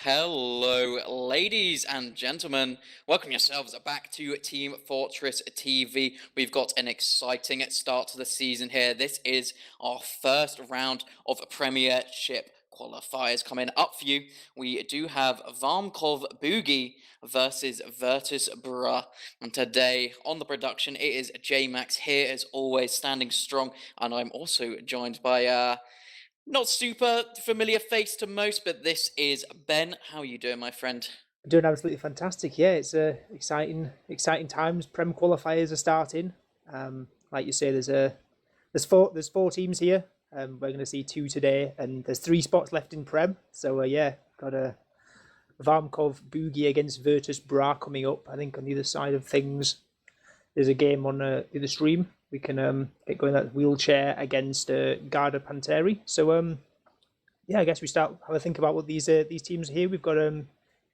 Hello, ladies and gentlemen. Welcome yourselves back to Team Fortress TV. We've got an exciting start to the season here. This is our first round of Premiership Qualifiers coming up for you. We do have Varmkorv Boogie versus Brah. And today on the production, it is J-Max here as always, standing strong. And I'm also joined by not super familiar face to most, but this is Ben. How are you doing, my friend? Doing absolutely fantastic. Yeah, it's exciting times. Prem qualifiers are starting. Like you say, there's four teams here. We're going to see two today, and there's 3 spots left in Prem. So got a Varmkorv boogie against Brah coming up. I think on the other side of things, there's a game on the stream. We can get going that wheelchair against Garda Panteri. So I guess we have a think about what these teams are here. We've got do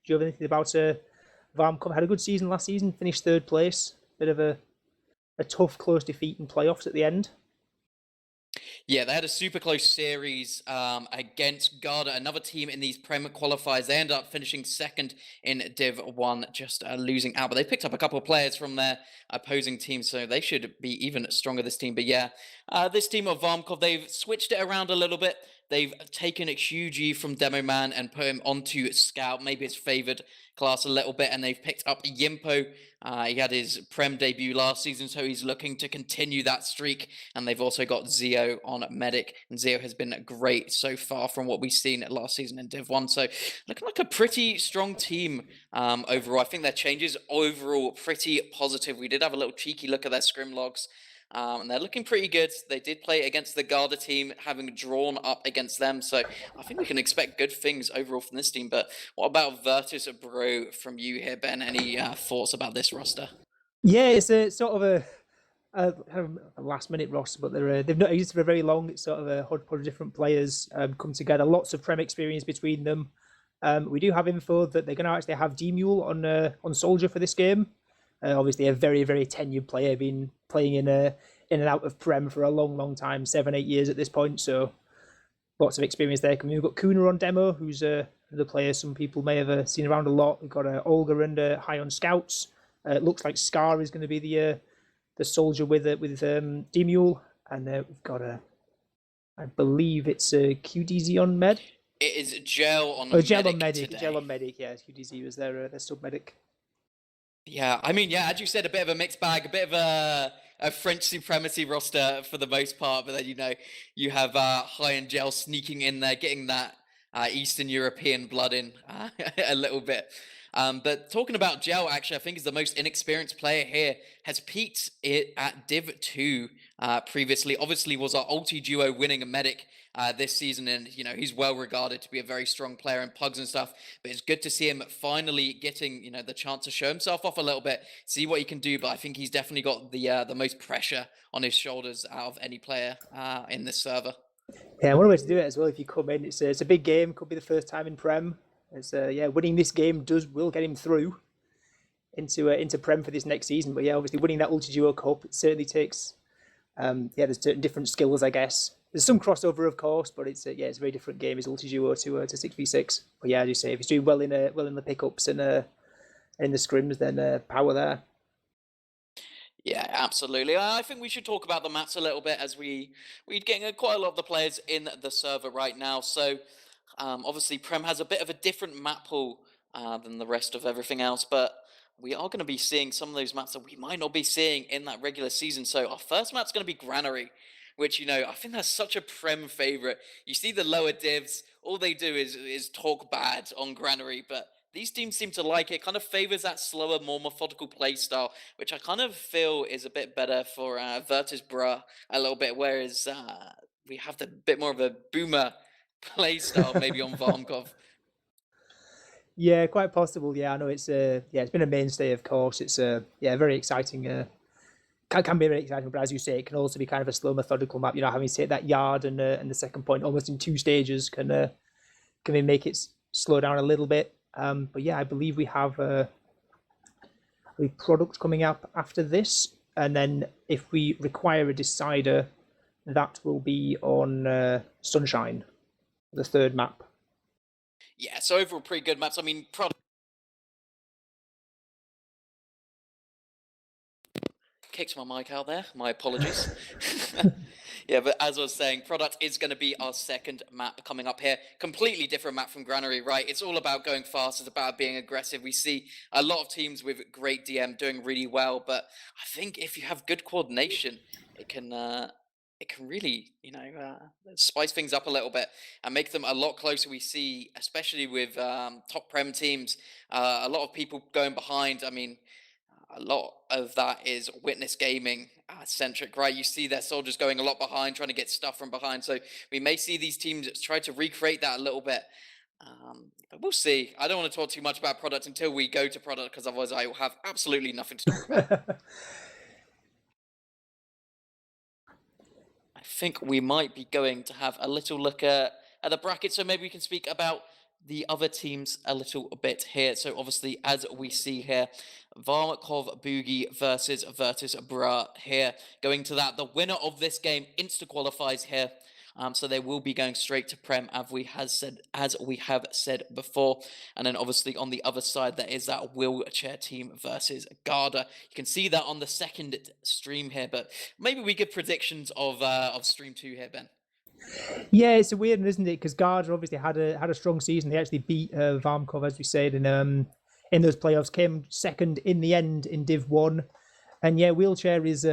you have anything about Varmkorv? Had a good season last season, finished 3rd place. Bit of a tough, close defeat in playoffs at the end. Yeah, they had a super close series against Garda, another team in these Prem qualifiers. They ended up finishing 2nd in Div 1, just losing out. But they picked up a couple of players from their opposing team, so they should be even stronger, this team. But yeah, this team of Varmkorv, they've switched it around a little bit. They've taken Xuji from Demo Man and put him onto Scout, maybe his favoured class a little bit, and they've picked up Yimpo. He had his Prem debut last season, so he's looking to continue that streak. And they've also got Zeo on Medic, and Zeo has been great so far from what we've seen last season in Div 1. So looking like a pretty strong team overall. I think their changes overall pretty positive. We did have a little cheeky look at their scrim logs. And they're looking pretty good. They did play against the Garda team, having drawn up against them. So I think we can expect good things overall from this team. But what about Virtus Bro from you here, Ben? Any thoughts about this roster? Yeah, it's a sort of a last-minute roster, but they've not existed for very long. It's sort of a hodgepodge of different players come together. Lots of Prem experience between them. We do have info that they're going to actually have D-Mule on Soldier for this game. Obviously, a very, very tenured player, been playing in and out of Prem for a long, long time, 7-8 years at this point. So lots of experience there. We've got Kuna on demo, who's the player some people may have seen around a lot. We've got Olga and High on Scouts. It looks like Scar is going to be the soldier with D-Mule, and we've got I believe it's QDZ on Med. It is Gel on Gel on Medic. Today. Gel on Medic, yeah. QDZ was their sub-medic. Yeah, I mean, as you said, a bit of a mixed bag, a bit of a French supremacy roster for the most part, but then, you have High and Gel sneaking in there, getting that Eastern European blood in a little bit. But talking about Gel, actually, I think is the most inexperienced player here, has peaked it at Div 2 previously. Obviously was our ulti duo winning a medic this season, and he's well regarded to be a very strong player in pugs and stuff. But it's good to see him finally getting the chance to show himself off a little bit, see what he can do. But I think he's definitely got the most pressure on his shoulders out of any player in this server. Yeah, one way to do it as well. If you come in, it's a big game. Could be the first time in Prem. It's winning this game will get him through into Prem for this next season. But obviously winning that Ultra Duo Cup, it certainly takes there's certain different skills, I guess. There's some crossover, of course, but it's a very different game. It's Ultra Duo to 6v6. But as you say, if he's doing well in the pickups and in the scrims, then power there. Yeah, absolutely. I think we should talk about the maps a little bit, as we're getting quite a lot of the players in the server right now. So obviously Prem has a bit of a different map pool than the rest of everything else, but we are going to be seeing some of those maps that we might not be seeing in that regular season. So our first map's going to be Granary, which, I think that's such a Prem favorite. You see the lower divs, all they do is talk bad on Granary, but these teams seem to like it. Kind of favors that slower, more methodical play style, which I kind of feel is a bit better for Virtus Brah a little bit, whereas we have the bit more of a boomer play style maybe on Varmkorv. Yeah, quite possible. Yeah, I know it's it's been a mainstay, of course. It's very exciting. Can be very exciting, but as you say, it can also be kind of a slow, methodical map. Having to take that yard and the second point almost in 2 stages can make it slow down a little bit. But I believe we have a product coming up after this, and then if we require a decider, that will be on Sunshine, the 3rd map. Yeah, So overall, pretty good maps. I mean, kicked my mic out there. My apologies. Yeah, but as I was saying, Product is going to be our second map coming up here. Completely different map from Granary, right? It's all about going fast. It's about being aggressive. We see a lot of teams with great DM doing really well, but I think if you have good coordination, it can really, spice things up a little bit and make them a lot closer. We see, especially with top Prem teams, a lot of people going behind. I mean, a lot of that is witness gaming centric, right? You see their soldiers going a lot behind, trying to get stuff from behind. So we may see these teams try to recreate that a little bit. But we'll see. I don't want to talk too much about Product until we go to Product, because otherwise I will have absolutely nothing to talk about. I think we might be going to have a little look at the bracket, so maybe we can speak about the other teams a little bit here. So obviously, as we see here, Varmkorv boogie versus Brah here. Going to that, the winner of this game insta-qualifies here. So they will be going straight to Prem, as we have said before. And then obviously on the other side, there is that wheelchair team versus Garda. You can see that on the second stream here, but maybe we get predictions of stream 2 here, Ben. Yeah, it's a weird one, isn't it? Because Garda obviously had a strong season. They actually beat Varmkorv, as we said, in those playoffs. Came second in the end in Div 1. And yeah, Wheelchair is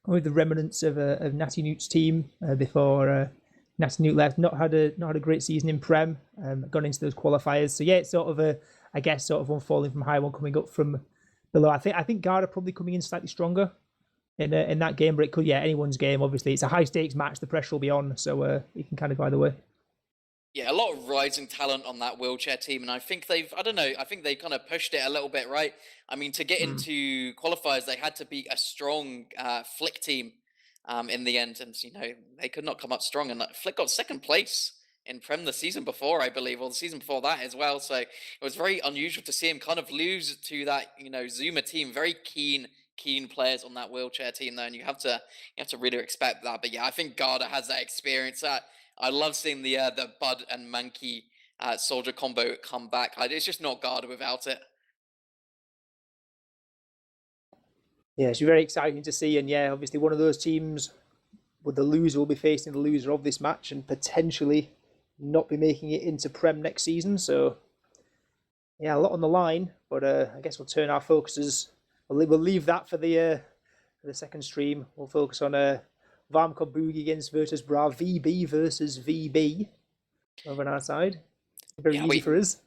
with the remnants of Natty Newt's team before Natty Newt left. Not had a great season in Prem. Gone into those qualifiers. So yeah, it's sort of one falling from high, one coming up from below. I think Garda probably coming in slightly stronger in that game, but it could, anyone's game. Obviously, it's a high stakes match. The pressure will be on, so it can kind of go either way. Yeah, a lot of rising talent on that wheelchair team, and I think I think they kind of pushed it a little bit, right? I mean, to get into qualifiers, they had to beat a strong Flick team in the end, and they could not come up strong. And Flick got second place in Prem the season before, I believe, or the season before that as well. So it was very unusual to see him kind of lose to that Zuma team. Very keen players on that wheelchair team, though, and you have to really respect that. But yeah, I think Garda has that experience. I love seeing the Bud and Mankey soldier combo come back. It's just not Garda without it. Yeah, it's very exciting to see, and yeah, obviously one of those teams with the loser will be facing the loser of this match and potentially not be making it into Prem next season. So yeah, a lot on the line, but I guess we'll turn our focuses. We'll leave that for the second stream. We'll focus on Varmkorv boogie against versus Brah, VB versus VB over on our side. Very easy for us.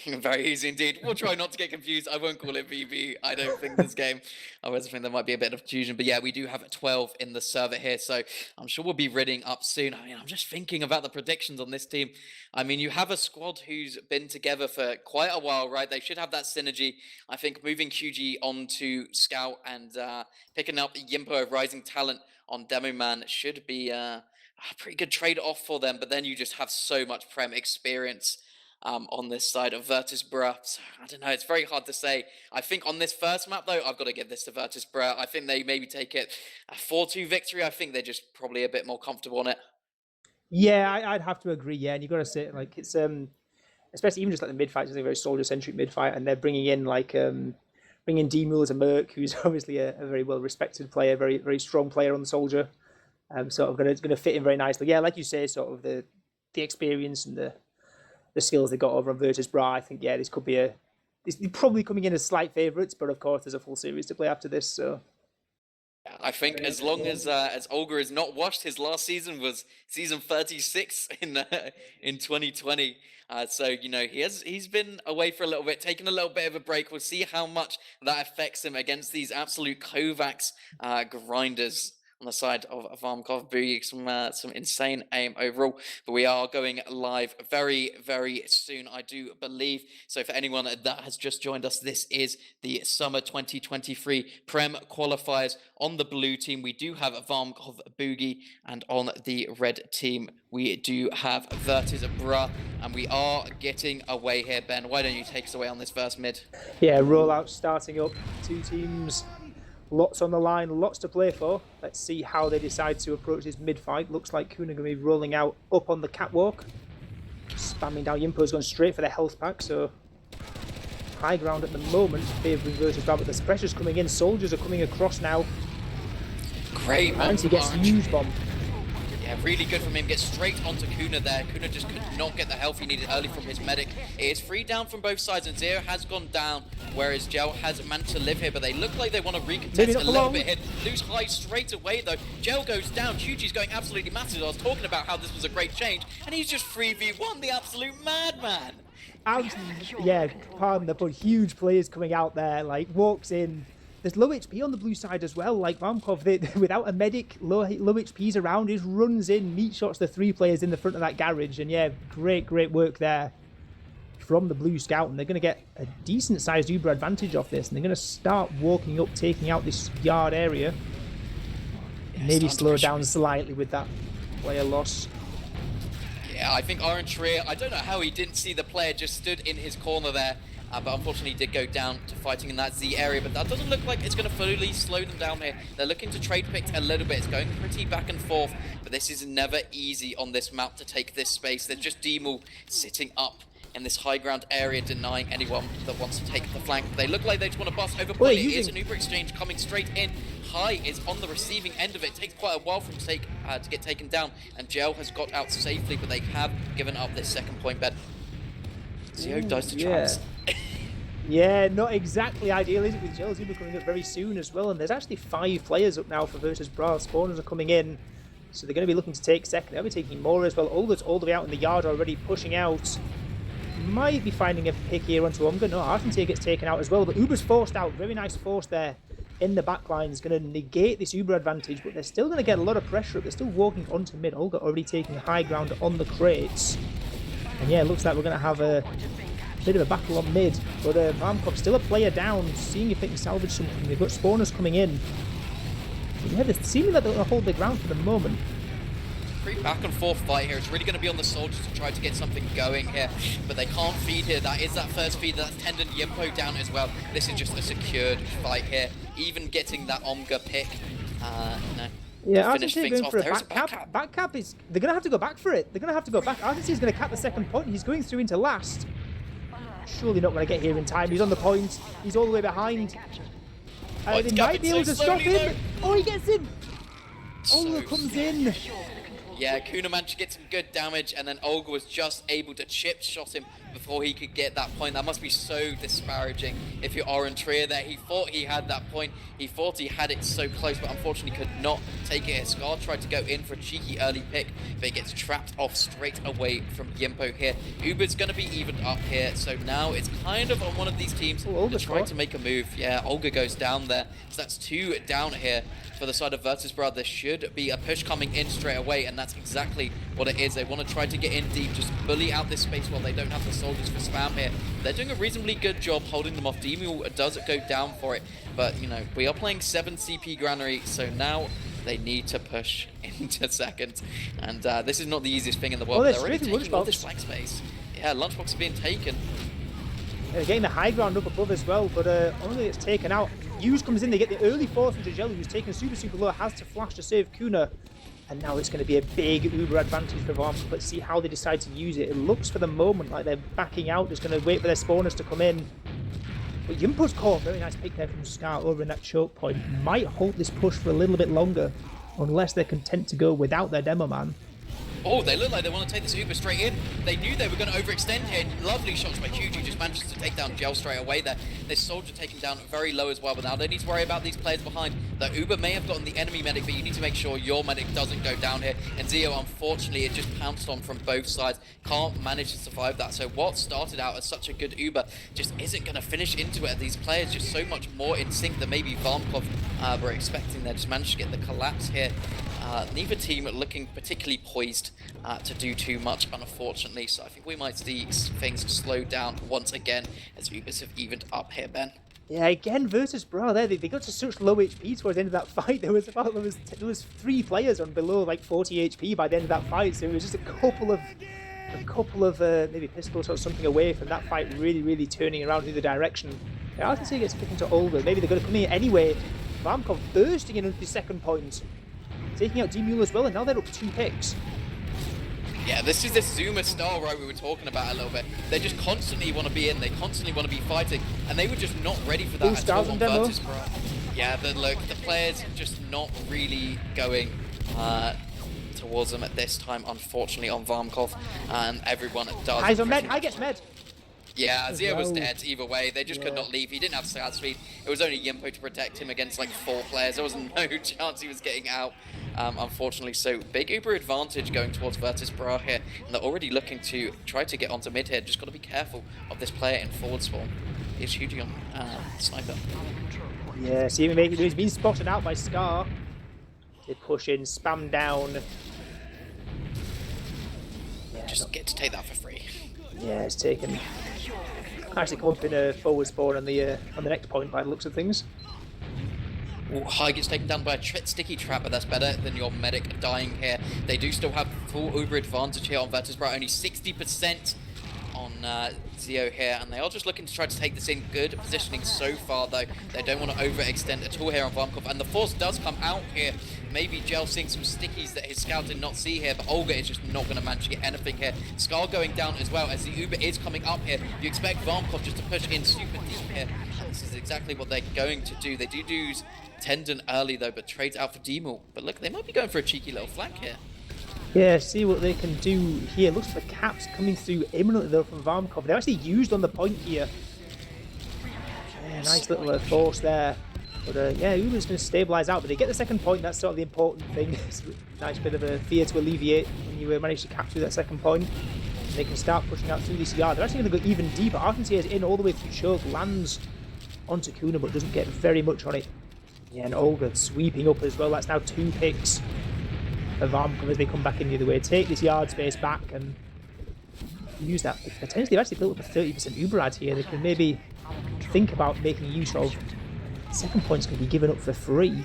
Very easy indeed. We'll try not to get confused. I won't call it VB. I don't think this game. I always think there might be a bit of confusion. But yeah, we do have 12 in the server here. So I'm sure we'll be ridding up soon. I mean, I'm just thinking about the predictions on this team. I mean, you have a squad who's been together for quite a while, right? They should have that synergy. I think moving QG onto Scout and picking up Yimpo of Rising Talent on Demo Man should be a pretty good trade-off for them. But then you just have so much Prem experience on this side of Virtus Brah. So, I don't know, it's very hard to say. I think on this first map, though, I've got to give this to Virtus Brah. I think they maybe take it a 4-2 victory. I think they're just probably a bit more comfortable on it. Yeah, I'd have to agree. Yeah, and you've got to say, like, it's especially even just like the mid fight, it's a very soldier centric mid fight, and they're bringing in bringing D-Mule as a merc, who's obviously a very well respected player, very very strong player on the soldier. Sort of going to fit in very nicely. Yeah, like you say, sort of the experience and the skills they got over on Virtus Brah. I think this could be this probably coming in as slight favourites, but of course there's a full series to play after this. So I think as long as Olga is not washed, his last season was season 36 in 2020. So he's been away for a little bit, taking a little bit of a break. We'll see how much that affects him against these absolute Kovacs grinders on the side of Varmkorv boogie. Some insane aim overall, but we are going live very, very soon, I do believe. So for anyone that has just joined us, this is the Summer 2023 Prem Qualifiers. On the blue team, we do have Varmkorv boogie, and on the red team, we do have Virtus Brah, and we are getting away here. Ben, why don't you take us away on this first mid? Yeah, rollout starting up. Two teams. Lots on the line, lots to play for. Let's see how they decide to approach this mid-fight. Looks like Kuna going to be rolling out up on the catwalk. Spamming down. Yimpo's going straight for the health pack, so high ground at the moment, favouring versus Brah, but the pressure's coming in. Soldiers are coming across now. Great bomb. And he gets huge bomb. Yeah, really good from him. Gets straight onto Kuna there. Kuna just could not get the health he needed early from his medic. It is 3 down from both sides, and Zero has gone down, whereas Gel has managed to live here, but they look like they want to recontest a little bit here. Lose high straight away, though. Gel goes down. Chuji's going absolutely massive. I was talking about how this was a great change, and he's just 3v1, the absolute madman. Yeah, pardon the pun, huge players coming out there, like, walks in. There's low HP on the blue side as well, like Varmkorv, without a medic, low HPs around, just runs in, meat shots the 3 players in the front of that garage, and yeah, great work there from the blue scout, and they're going to get a decent sized Uber advantage off this, and they're going to start walking up, taking out this yard area. Yeah, maybe slow down slightly with that player loss. Yeah, I think Orange Trier, I don't know how he didn't see the player just stood in his corner there, but unfortunately he did go down to fighting in that Z area, but that doesn't look like it's going to fully slow them down here. They're looking to trade pick a little bit. It's going pretty back and forth, but this is never easy on this map to take this space. There's just Demul sitting up in this high ground area, denying anyone that wants to take the flank. They look like they just want to bust over. It is an Uber exchange coming straight in. High is on the receiving end of it. It takes quite a while for him to get taken down, and Gel has got out safely, but they have given up this second point bed. Zio dies to traps. Yeah, not exactly ideal, is it, with Gel's Uber coming up very soon as well, and there's actually 5 players up now for versus Brah. Spawners are coming in, so they're going to be looking to take second. They'll be taking more as well. Olga's all the way out in the yard already, pushing out. Might be finding a pick here onto Omga. No, Argentina gets taken out as well, but Uber's forced out. Very nice force there in the back line. Is going to negate this Uber advantage, but they're still going to get a lot of pressure up. They're still walking onto mid. Olga already taking high ground on the crates. And yeah, it looks like we're going to have a bit of a battle on mid, but Varmkorv still a player down, seeing if they can salvage something. They've got spawners coming in. But yeah, they're seeming like they're going to hold their ground for the moment. Pretty back and forth fight here. It's really going to be on the soldiers to try to get something going here, but they can't feed here. That is that first feed. That's Tendon Yimpo down as well. This is just a secured fight here. Even getting that Omga pick, yeah, Argentina going for a back cap is, they're going to have to go back for it. They're going to have to go back. Argentina's going to cap the second point. He's going through into last. Surely not going to get here in time. He's on the point. He's all the way behind. They might be able to stop him. Oh, he gets in. Olga comes in. Yeah, Kuna managed to get some good damage, and then Olga was just able to chip shot him before he could get that point. That must be so disparaging if you're Orange Trier there. He thought he had that point. He thought he had it so close, but unfortunately could not take it. Scar tried to go in for a cheeky early pick, but he gets trapped off straight away from Yimpo here. Uber's going to be evened up here, so now it's kind of on one of these teams to try to make a move. Yeah, Olga goes down there, so that's 2 down here. For the side of Virtus Brah, there should be a push coming in straight away, and that's exactly what it is. They want to try to get in deep, just bully out this space while they don't have the soldiers for spam here. They're doing a reasonably good job holding them off. Demul does go down for it, but, you know, we are playing 7 CP Granary, so now they need to push into second, and this is not the easiest thing in the world. They're already taking all this flank space. Yeah, lunchbox are being taken. They're getting the high ground up above as well, but only it's taken out. Hughes comes in, they get the early force into Jelly, who's taken super low, has to flash to save Kuna, and now it's going to be a big Uber advantage for Varmkorv. Let's see how they decide to use it. It looks for the moment like they're backing out, just going to wait for their spawners to come in. But Yimpo's caught, very nice pick there from Scar over in that choke point. Might hold this push for a little bit longer, unless they're content to go without their demo man. Oh, they look like they want to take this Uber straight in. They knew they were going to overextend here. Lovely shots by Huge, who just manages to take down Gel straight away there. This soldier taken down very low as well, but now they need to worry about these players behind. The Uber may have gotten the enemy medic, but you need to make sure your medic doesn't go down here. And Zio, unfortunately, it just pounced on from both sides. Can't manage to survive that. So what started out as such a good Uber just isn't going to finish into it. These players just so much more in sync than maybe Varmkorv were expecting. They just managed to get the collapse here. Neither team looking particularly poised to do too much, unfortunately, so I think we might see things slow down once again as Ubers have evened up here, Ben. Yeah, again, Virtus Brah there, they got to such low HP towards the end of that fight. There was 3 players on below like 40 HP by the end of that fight, so it was just a couple of maybe pistols or something away from that fight really turning around in the direction. Yeah, Argentina gets picked into Olga. Maybe they're going to come in anyway. Varmkorv bursting in onto the second point, taking out Demul as well, and now they're up 2 picks. Yeah, this is this Zuma style, right, we were talking about a little bit. They just constantly want to be in, they constantly want to be fighting, and they were just not ready for that at all on Virtus Brah. Yeah, look, the players just not really going towards them at this time, unfortunately, on Varmkorv, and everyone does. Eyes on med, I get med. Yeah, Zio was dead either way. They just could not leave. He didn't have scout speed. It was only Yimpo to protect him against like 4 players. There was no chance he was getting out, unfortunately. So big Uber advantage going towards Virtus Brah here. And they're already looking to try to get onto mid here. Just got to be careful of this player in forward spawn. He's shooting on Sniper. Yeah, see him making, he's been spotted out by Scar. They push in, spam down. Yeah, just get to take that for free. Yeah, it's taken. Actually come up in a forward spawn on the next point by the looks of things. Ooh, High gets taken down by a sticky trap, but that's better than your medic dying here. They do still have full Uber advantage here on Virtus Brah, only 60% on Zio here, and they are just looking to try to take this in. Good positioning so far, though. They don't want to overextend at all here on Varmkorv, and the force does come out here. Maybe Gel seeing some stickies that his scout did not see here, but Olga is just not going to manage to get anything here. Scar going down as well, as the Uber is coming up here. You expect Varmkorv just to push in super deep here. And this is exactly what they're going to do. They do use Tendon early, though, but trades out for Demul. But look, they might be going for a cheeky little flank here. Yeah, see what they can do here. Looks like caps coming through imminently, though, from Varmkorv. They're actually used on the point here. Yeah, nice little force there. But yeah, Uber's going to stabilise out, but they get the second point. That's sort of the important thing. It's a nice bit of a fear to alleviate when you manage to capture that second point. They can start pushing out through this yard. They're actually going to go even deeper. Arkansas is in all the way through Choke, lands onto Kuna, but doesn't get very much on it. Yeah, and Olga sweeping up as well. That's now 2 picks of Varmkorv as they come back in the other way. Take this yard space back and use that. Potentially, they've actually built up a 30% Uber ad here. They can maybe think about making use of. Second point's going to be given up for free.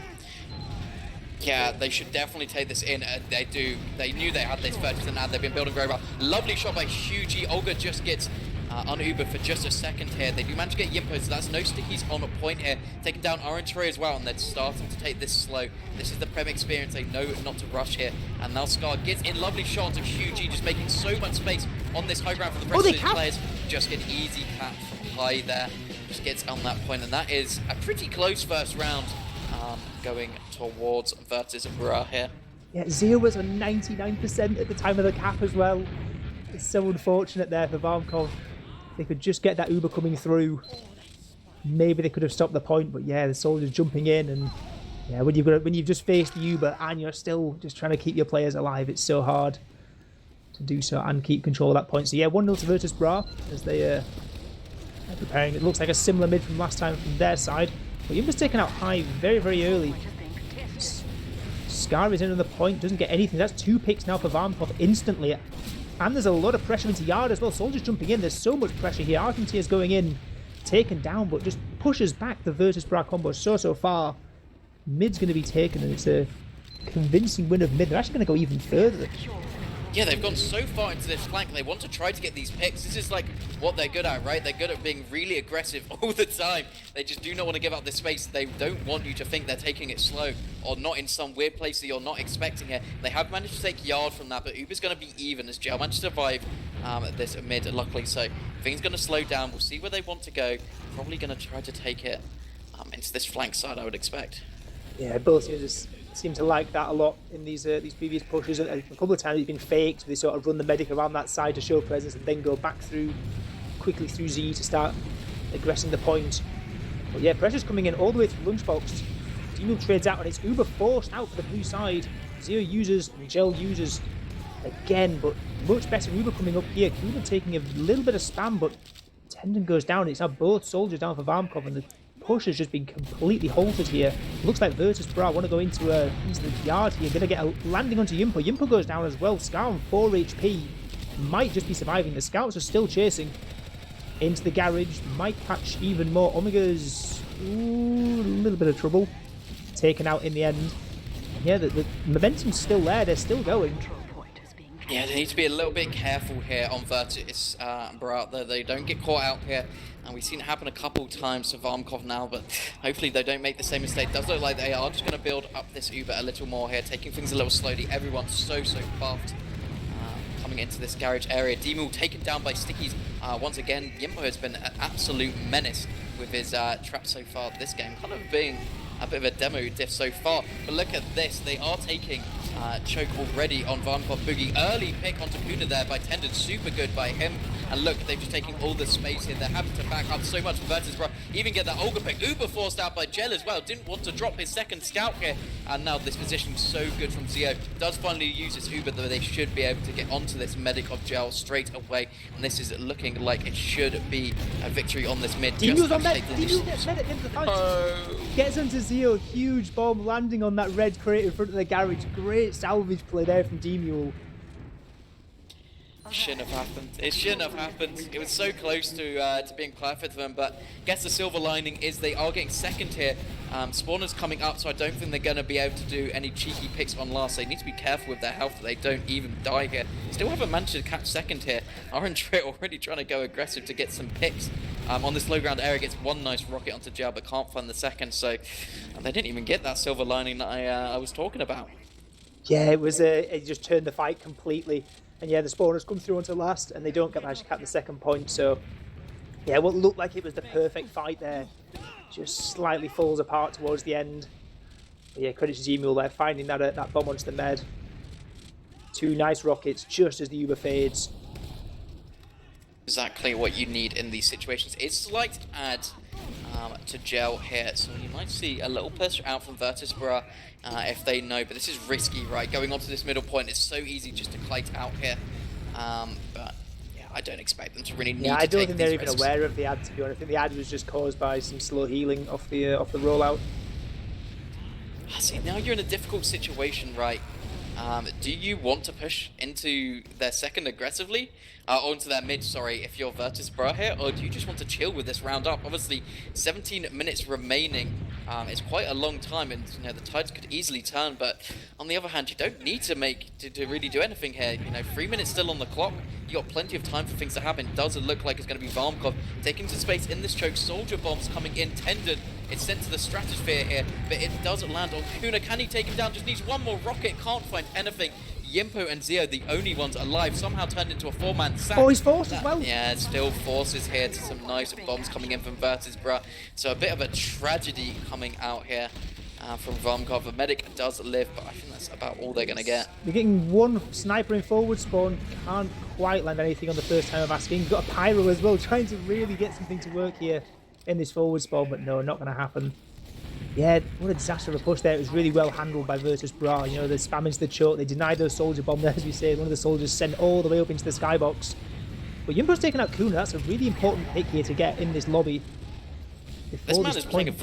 Yeah, they should definitely take this in. They do. They knew they had this 30% ad. They've been building very well. Lovely shot by Hugie. Olga just gets on Uber for just a second here. They do manage to get Yimpo, so that's no stickies on a point here. Taking down Orange Ray as well, and they're starting to take this slow. This is the Prem experience. They know not to rush here. And now Scar gets in. Lovely shot of Hugie, just making so much space on this high ground for the rest of the players. Just get easy cap from High there. Just gets on that point, and that is a pretty close first round going towards Virtus Brah here. Yeah, Zio was on 99% at the time of the cap as well. It's so unfortunate there for Varmkorv. They could just get that Uber coming through. Maybe they could have stopped the point, but yeah, the soldiers jumping in, and yeah, when you've just faced the Uber and you're still just trying to keep your players alive, it's so hard to do so and keep control of that point. So yeah, 1-0 to Virtus Brah as they preparing. It looks like a similar mid from last time from their side. But Yimba's taken out High very, very early. Scar is in on the point, doesn't get anything. That's 2 picks now for Varmkorv instantly. And there's a lot of pressure into Yard as well. Soldiers jumping in. There's so much pressure here. Argentier's going in, taken down, but just pushes back the Virtus Brah combo so far. Mid's going to be taken, and it's a convincing win of mid. They're actually going to go even further. Yeah, they've gone so far into this flank. They want to try to get these picks. This is like what they're good at, right? They're good at being really aggressive all the time. They just do not want to give up this space. They don't want you to think they're taking it slow or not in some weird place that you're not expecting here. They have managed to take Yard from that, but Uber's going to be even as Gel managed to survive this mid, luckily. So things going to slow down. We'll see where they want to go. Probably going to try to take it into this flank side, I would expect. Yeah, both teams seem to like that a lot in these previous pushes. A couple of times it's been faked. They sort of run the medic around that side to show presence and then go back quickly through Z to start aggressing the point. But yeah, pressure's coming in all the way through Lunchbox. Demul trades out and it's Uber forced out for the blue side. Zero uses and Gel uses again, but much better Uber coming up here. Uber taking a little bit of spam, but Tendon goes down. It's now both soldiers down for Varmkorv, and the push has just been completely halted here. Looks like Virtus Brah want to go into the yard here. Going to get a landing onto Yimpo. Yimpo goes down as well. Scar on 4 HP. Might just be surviving. The scouts are still chasing into the garage. Might catch even more. Omega's a little bit of trouble. Taken out in the end. Yeah, the momentum's still there. They're still going. Yeah, they need to be a little bit careful here on Virtus Brah, that they don't get caught out here. And we've seen it happen a couple times to Varmkorv now, but hopefully they don't make the same mistake. It does look like they are just going to build up this Uber a little more here, taking things a little slowly. Everyone's so buffed. coming into this garage area. Demul taken down by Stickies. Once again, Yimpo has been an absolute menace with his trap so far this game, kind of being a bit of a demo diff so far. But look at this, they are taking choke already on Varmkorv boogie. Early pick onto Kuna there by Tendon, super good by him. And look, they're just taking all the space here. They're having to back up so much versus Brah. Even get that Olga pick. Uber forced out by Gel as well. Didn't want to drop his second scout here. And now this position so good from Zio. Does finally use his Uber, though they should be able to get onto this medic of Gel straight away. And this is looking like it should be a victory on this mid. Demul's on med. Demul gets medic into the fight. Gets onto Zio. Huge bomb landing on that red crate in front of the garage. Great salvage play there from Demul. Shouldn't have happened. It shouldn't have happened. It was so close to being perfect for them, but I guess the silver lining is they are getting second here. Spawner's coming up, so I don't think they're going to be able to do any cheeky picks on last. They need to be careful with their health that they don't even die here. Still haven't managed to catch second here. Orange already trying to go aggressive to get some picks. On this low ground area, gets one nice rocket onto Gel, but can't find the second, so they didn't even get that silver lining that I was talking about. Yeah, it was it just turned the fight completely. And yeah, the spawners come through onto last, and they don't get managed to cap the second point. So yeah, what looked like it was the perfect fight there just slightly falls apart towards the end. But yeah, credit to Gmul there, finding that bomb onto the med. Two nice rockets just as the Uber fades. Exactly what you need in these situations. It's like to add to Gel here, so you might see a little push out from Brah if they know, but this is risky, right? Going onto this middle point, it's so easy just to kite out here, but yeah, I don't expect them to really need to take these risks. I don't think they're even aware of the ad, to be honest. I think the ad was just caused by some slow healing off the rollout. See, now you're in a difficult situation, right? Do you want to push into their second aggressively? Or into their mid, sorry, if you're Brah here? Or do you just want to chill with this round up? Obviously, 17 minutes remaining. It's quite a long time, and you know the tides could easily turn, but on the other hand, you don't need to really do anything here. You know, 3 minutes still on the clock. You got plenty of time for things to happen. Doesn't look like it's going to be Varmkorv taking some space in this choke. Soldier bombs coming in, Tended. It's sent to the stratosphere here, but it doesn't land on Kuna. Can he take him down? Just needs one more rocket. Can't find anything. Yimpo and Zio, the only ones alive, somehow turned into a four-man sack. Oh, he's forced as well. Yeah, still forces here to some nice bombs coming in from Brah. So a bit of a tragedy coming out here from Varmkorv. The medic does live, but I think that's about all they're going to get. They're getting one sniper in forward spawn. Can't quite land anything on the first time of asking. You've got a pyro as well, trying to really get something to work here in this forward spawn, but no, not going to happen. Yeah, what a disaster of a push there. It was really well handled by Brah. You know, they're spamming to the choke. They denied those soldier bomb there, as we say. One of the soldiers sent all the way up into the skybox. But Yimpo's taking out Kuna. That's a really important pick here to get in this lobby. This man is playing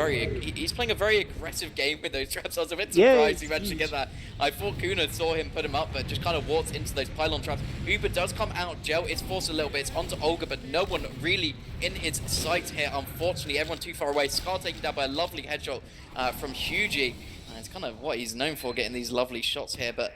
he's playing a very aggressive game with those traps. I was a bit surprised he managed to get that. I thought Kuna saw him put him up, but just kind of walks into those pylon traps. Uber does come out. Gel is forced a little bit. It's onto Olga, but no one really in his sight here. Unfortunately, everyone too far away. Scar taken down by a lovely headshot from Hugie. It's kind of what he's known for, getting these lovely shots here. But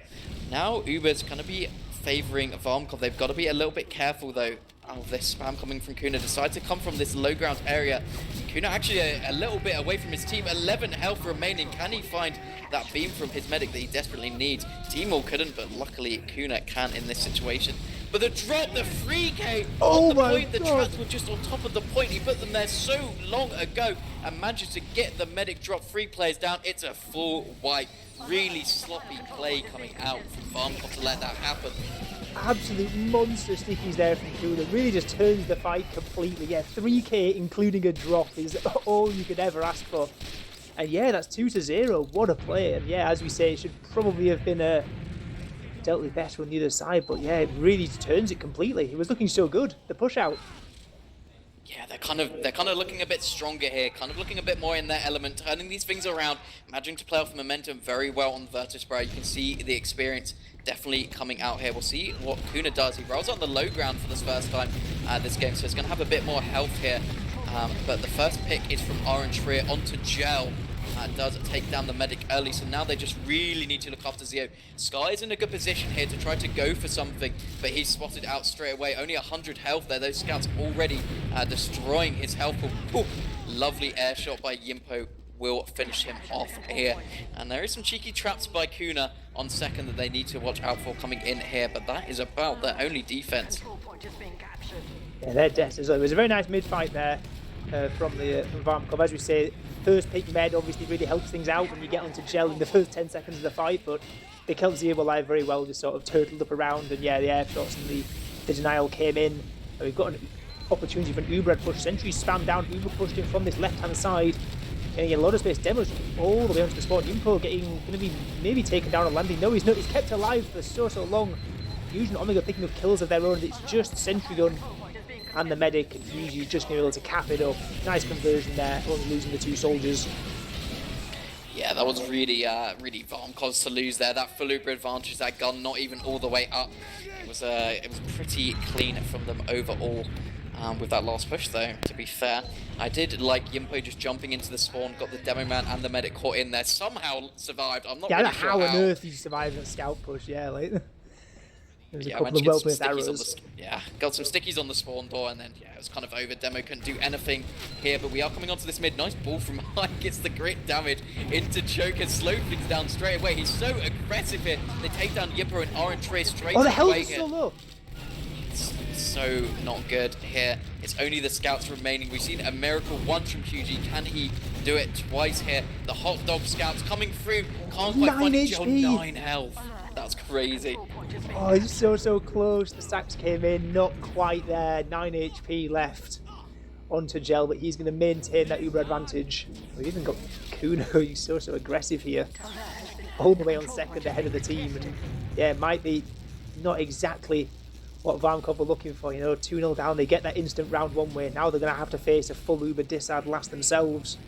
now Uber's going to be favouring Varmkorv. They've got to be a little bit careful, though. Oh, this spam coming from Kuna. Decide to come from this low ground area. Kuna actually a little bit away from his team. 11 health remaining. Can he find that beam from his medic that he desperately needs? Teamall couldn't, but luckily Kuna can in this situation. But the drop, the 3K on the point. The traps were just on top of the point. He put them there so long ago and managed to get the medic drop 3 players down. It's a full wipe. Really sloppy play coming out from Varmkorv to let that happen. Absolute monster stickies there from Kuna. Really just turns the fight completely. Yeah, 3K including a drop is all you could ever ask for. And yeah, that's 2-0. What a play. And yeah, as we say, it should probably have been dealt with better on the other side. But yeah, it really turns it completely. It was looking so good. The push out. Yeah, they're kind of looking a bit stronger here, kind of looking a bit more in their element, turning these things around, managing to play off momentum very well on the Brah. You can see the experience definitely coming out here. We'll see what Kuna does. He rolls on the low ground for this first time this game, so he's going to have a bit more health here. But the first pick is from Orange onto Gel. Does take down the medic early, so now they just really need to look after Zio. Sky is in a good position here to try to go for something, but he's spotted out straight away. Only 100 health there. Those scouts already destroying his health pool. Lovely air shot by Yimpo will finish him off here. And there is some cheeky traps by Kuna. on second that they need to watch out for coming in here, but that is about their only defense. Yeah, they're desperate. It was a very nice mid-fight there from Varmkorv. As we say, first pick med obviously really helps things out when you get onto gel in the first 10 seconds of the fight, but they kept Zero alive very well, just sort of turtled up around, and yeah, the air shots and the denial came in. And we've got an opportunity for an Uber push. Sentry spam down, Uber pushed in from this left-hand side. Getting a lot of space. Demo's all the way onto the spot. Impo going to be maybe taken down on landing. No, he's not. He's kept alive for so long. Fusion Omega picking up kills of their own. It's just Sentry Gun and the medic. And Fusion just able to cap it up. Nice conversion there. Only losing the 2 soldiers. Yeah, that was really Varmkorv's to lose there. That full Uber advantage, that gun not even all the way up. It was pretty clean from them overall. With that last push though, to be fair. I did like Yimpo just jumping into the spawn, got the demo man and the medic caught in there, somehow survived. I'm not really sure how on earth he survived a scout push, yeah, like there was a couple of well-placed arrows. Got some stickies on the spawn door, and then it was kind of over. Demo couldn't do anything here, but we are coming onto this mid. Nice ball from High, gets the grit damage into Joker, slow things down straight away. He's so aggressive here. They take down Yippo and Orange Tray straight away. Oh, the health is so low. So not good here. It's only the scouts remaining. We've seen a miracle once from QG. Can he do it twice here? The hot dog scouts coming through. Can't quite find it. 9 health. That's crazy. Oh, he's so close. The sacks came in, not quite there. 9 HP left onto Gel, but he's going to maintain that Uber advantage. We've even got Kuno. He's so aggressive here. All the way on second ahead of the team. And yeah, it might be not exactly what Varmkorv were looking for, 2-0 down, they get that instant round 1 win. Now they're going to have to face a full Uber disad last themselves.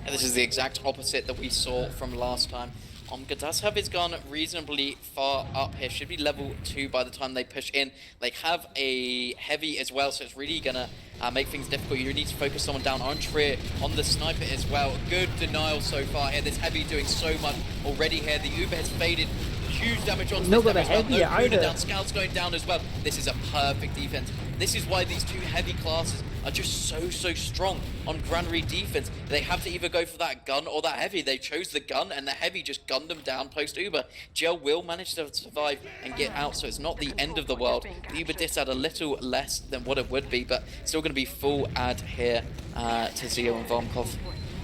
And this is the exact opposite that we saw from last time. Omega does have his gun reasonably far up here, should be level 2 by the time they push in. They have a heavy as well, so it's really going to make things difficult. You need to focus someone down. Entree on the sniper as well. Good denial so far here. This heavy doing so much already here. The Uber has faded. Huge damage on no, the heavy either. Down. Scouts going down as well. This is a perfect defense. This is why these 2 heavy classes are just so strong on Granary defense. They have to either go for that gun or that heavy. They chose the gun, and the heavy just gunned them down post Uber. Gel will manage to survive and get out, so it's not the end of the world. The Uber dis had a little less than what it would be, but still going to be full ad here to Zio and Varmkorv.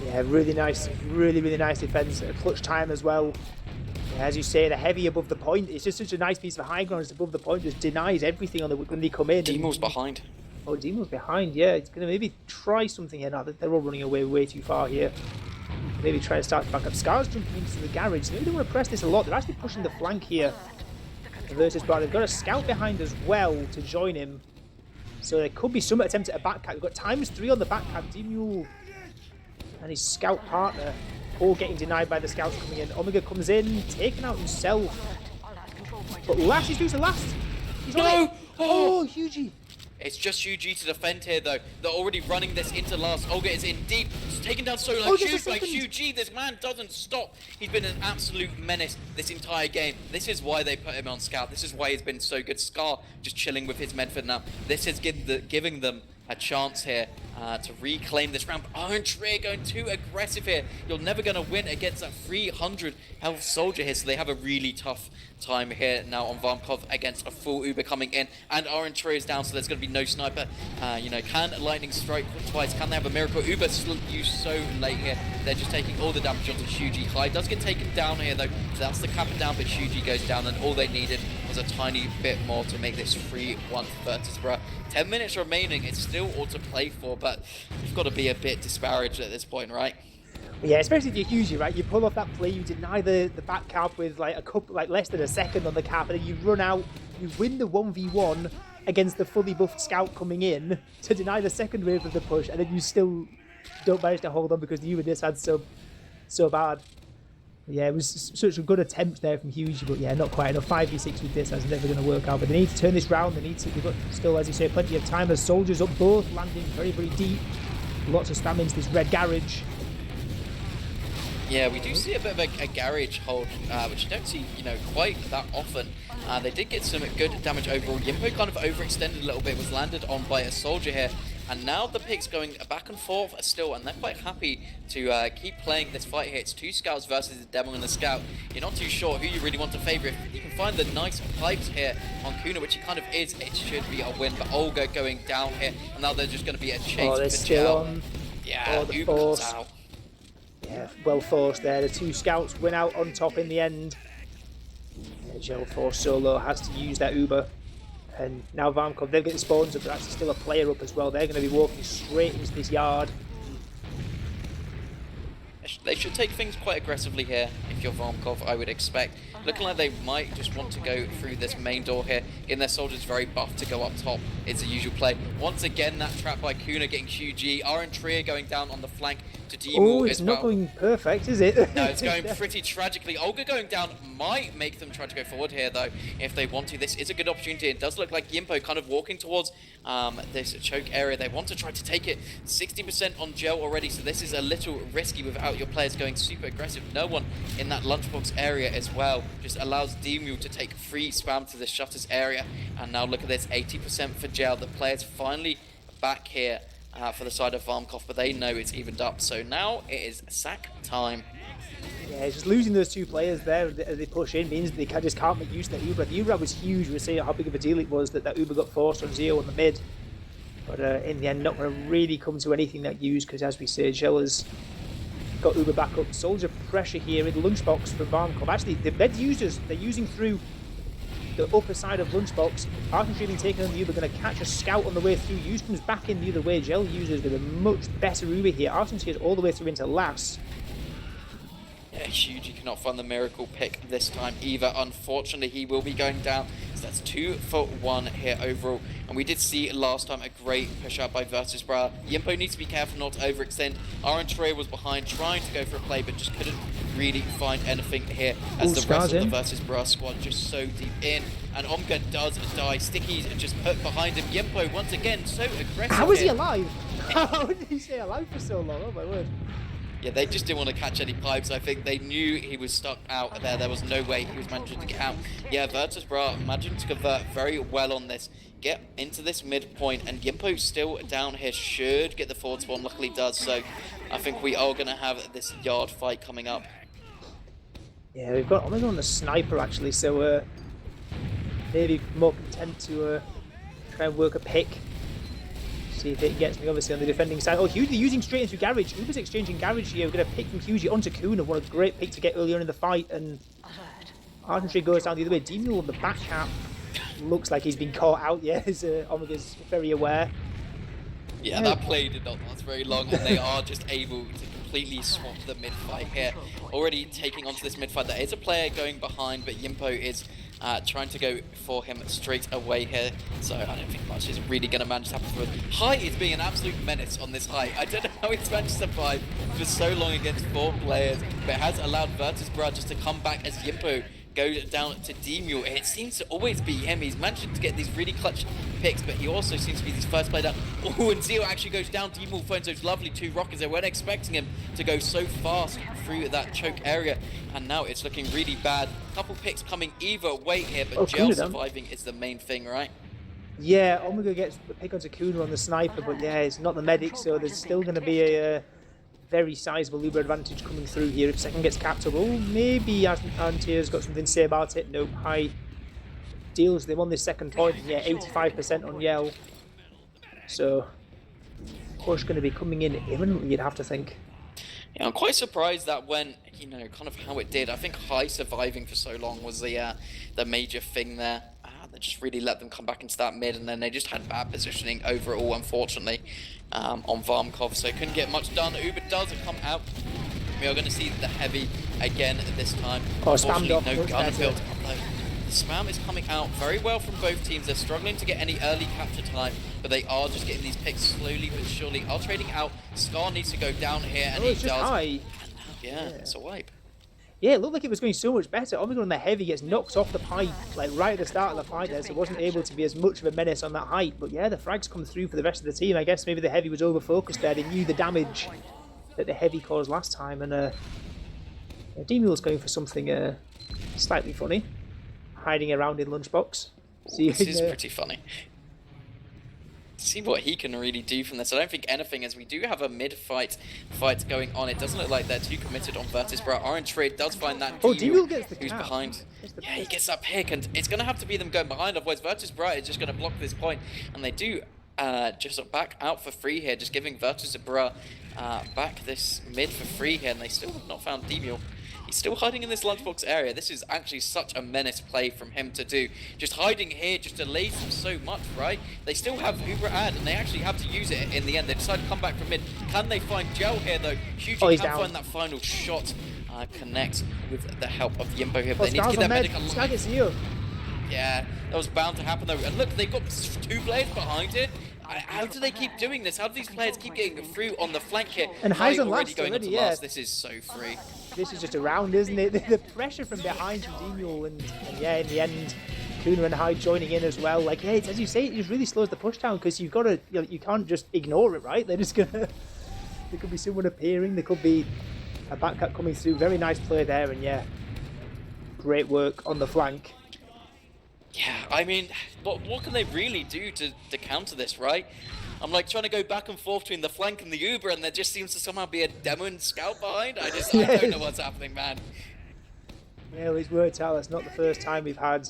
Yeah, really nice defense. Clutch time as well. As you say, the heavy above the point, it's just such a nice piece of high ground. It's above the point, just denies everything on the when they come in. Demo's behind. Oh, Demo's behind, yeah. It's going to maybe try something here now. They're all running away way too far here. Maybe try to start back up. Scar's jumping into the garage. Maybe they want to press this a lot. They're actually pushing the flank here versus Brah. They've got a scout behind as well to join him. So there could be some attempt at a backcap. We've got ×3 on the backcap. Demu and his scout partner all getting denied by the scouts coming in. Omega comes in, taking out himself. But last, he's through to last. He's no! Oh, Hugie. It's just UG to defend here, though. They're already running this into last. Olga is in deep. He's taken down so huge like UG. This man doesn't stop. He's been an absolute menace this entire game. This is why they put him on scout. This is why he's been so good. Scar just chilling with his Medford now. This is giving them a chance here to reclaim this round. Orange Ray going too aggressive here. You're never going to win against a 300 health soldier here, so they have a really tough time here now on Varmkorv against a full Uber coming in, and Orange Ray is down, so there's going to be no sniper. Can Lightning strike twice? Can they have a miracle? Uber used so late here. They're just taking all the damage onto Shuji. High does get taken down here though, so that's the cap and down, but Shuji goes down, and all they needed was a tiny bit more to make this 3-1 versus Brah. 10 minutes remaining, it's still all to play for, but you've got to be a bit disparaged at this point, right? Yeah, especially if you're Hughes, right? You pull off that play, you deny the back cap with like less than a second on the cap, and then you run out, you win the 1v1 against the fully buffed scout coming in to deny the second wave of the push, and then you still don't manage to hold on because the Uber had so bad. Yeah, it was such a good attempt there from Hughes, but yeah, not quite enough. 5v6 with this, that's never going to work out. But they need to turn this round. They've got still, as you say, plenty of time. As soldiers up both, landing very, very deep. Lots of spam into this red garage. Yeah, we do see a bit of a garage hold, which you don't see, quite that often. They did get some good damage overall. Yimpo kind of overextended a little bit, was landed on by a soldier here. And now the picks going back and forth still, and they're quite happy to keep playing this fight here. It's 2 scouts versus the demo and the scout. You're not too sure who you really want to favor. If you can find the nice pipes here on Kuna, which he kind of is, it should be a win. But Olga going down here, and now they're just going to be a chase they're for still Gel. on. Yeah, the Uber comes force. out. Yeah, well forced there. The 2 scouts win out on top in the end. Yeah, Gel Force solo has to use that Uber. And now Varmkorv, they'll get the spawns up, but that's still a player up as well. They're going to be walking straight into this yard. They should take things quite aggressively here, if you're Varmkorv, I would expect. Looking like they might just want to go through this main door here. In their soldiers very buff to go up top. It's a usual play. Once again, that trap by Kuna getting Shuji. Aran Trier going down on the flank to Demu Oh, it's as not well. going perfect, is it? No, it's going pretty tragically. Olga going down might make them try to go forward here, though, if they want to. This is a good opportunity. It does look like Yimpo kind of walking towards this choke area. They want to try to take it. 60% on Gel already, so this is a little risky without your players going super aggressive. No one in that lunchbox area as well. Just allows Demu to take free spam to the shutters area. And now look at this, 80% for Gel. The players finally back here for the side of Varmkorv, but they know it's evened up. So now it is sack time. Yeah, just losing those 2 players there as they push in means they just can't make use of that Uber. The Uber was huge. We were saying how big of a deal it was that Uber got forced on Zio in the mid. But in the end, not going to really come to anything that used, because as we say, Gel has got Uber back up. Soldier pressure here in the lunchbox from Varmkorv. Actually, the med users, they're using through the upper side of lunchbox. Archentry being taken on the Uber, going to catch a scout on the way through. Use comes back in the other way. Gel users with a much better Uber here. Archentry is all the way through into last. Yeah, huge. You cannot find the miracle pick this time either. Unfortunately, he will be going down. So that's 2 for 1 here overall. And we did see last time a great push out by Versus Brah. Yimpo needs to be careful not to overextend. Aaron Trey was behind, trying to go for a play, but just couldn't really find anything here, as the rest of the Versus Brah squad just so deep in. And Omga does die. Sticky's just put behind him. Yimpo once again so aggressive. How is he alive? How did he stay alive for so long? Oh my word. Yeah, they just didn't want to catch any pipes. I think they knew he was stuck out there. There was no way he was managing to get out. Yeah, Virtus Brah managing to convert very well on this. Get into this midpoint, and Yimpo still down here should get the forward spawn. Luckily does, so I think we are going to have this yard fight coming up. Yeah, we've got Omega on the sniper actually, so maybe more content to try and work a pick. See if it gets me, obviously, on the defending side. Oh, Hugely using straight into Garage. Uber's exchanging Garage here. We're going to pick from Hugely onto Kuna. What a great pick to get earlier in the fight. And Argentry goes down the other way. Demule on the back cap. Looks like he's been caught out, yeah. Omega's very aware. Yeah, that play did not last very long, and they are just able to completely swap the mid-fight here. Already taking onto this mid-fight. There is a player going behind, but Yimpo is trying to go for him straight away here. So I don't think much is really going to manage to happen for him. High is being an absolute menace on this high. I don't know how he's managed to survive for so long against 4 players, but it has allowed Virtus Brah just to come back as Yimpo goes down to Demule. It seems to always be him. He's managed to get these really clutch picks, but he also seems to be his first play down. Oh, and Zio actually goes down. Demule finds those lovely 2 rockets. They weren't expecting him to go so fast through that choke area, and now it's looking really bad. Couple picks coming either way here, but Gel surviving is the main thing, right? Yeah, Omega gets the pick onto Kuna on the sniper, but yeah, it's not the medic, so there's still going to be a very sizable Uber advantage coming through here. If second gets capped up, oh, maybe Antier's got something to say about it. Nope, High deals them on this second point. Yeah, 85% on Yell. So, push going to be coming in imminently, you'd have to think. Yeah, I'm quite surprised that went, you know, kind of how it did. I think High surviving for so long was the major thing there. They just really let them come back into that mid, and then they just had bad positioning overall, unfortunately, on Varmkorv, so couldn't get much done. Uber does come out. We are going to see the heavy again this time. Oh, spammed off. No gun built up though. The spam is coming out very well from both teams. They're struggling to get any early capture time, but they are just getting these picks slowly but surely. Are trading out. Scar needs to go down here, and he does. High. And now, yeah, it's a wipe. Yeah, it looked like it was going so much better. Omega on the heavy gets knocked off the pipe, like right at the start of the fight there, so it wasn't able to be as much of a menace on that height. But yeah, the frags come through for the rest of the team. I guess maybe the heavy was over-focused there. They knew the damage that the heavy caused last time, and D-Mule's going for something slightly funny. Hiding around in lunchbox. Ooh, this is pretty funny. see what he can really do from this. I don't think anything, as we do have a mid-fight going on. It doesn't look like they're too committed on Virtus, Brah. Orange Trade does find that Demul gets the who's cap. behind. Yeah, he gets that pick, and it's going to have to be them going behind, otherwise Virtus Brah is just going to block this point, and they do just back out for free here, just giving Virtus Brah back this mid for free here, and they still have not found Demul. He's still hiding in this lunchbox area. This is actually such a menace play from him to do. Just hiding here just delays them so much, right? They still have Uber ad, and they actually have to use it in the end. They decide to come back from mid. Can they find Gel here, though? Hugie can find that final shot. Connect with the help of Yimpo here. But they need to get their medic alive. Yeah, that was bound to happen, though. And look, they've got 2 players behind it. How do they keep doing this? How do these players keep getting through on the flank here? And High's on last going already, into last. This is so free. This is just a round, isn't it? The pressure from behind from Demul, and yeah, in the end, Kuna and Hyde joining in as well. Like, yeah, it's, as you say, it just really slows the push down, because you've got to, you can't just ignore it, right? They're just gonna. There could be someone appearing. There could be a backcut coming through. Very nice play there, and yeah, great work on the flank. Yeah, I mean, what can they really do to counter this, right? I'm like trying to go back and forth between the flank and the Uber, and there just seems to somehow be a Demon scout behind. I don't know what's happening, man. Yeah, well, it's worked out. That's not the first time we've had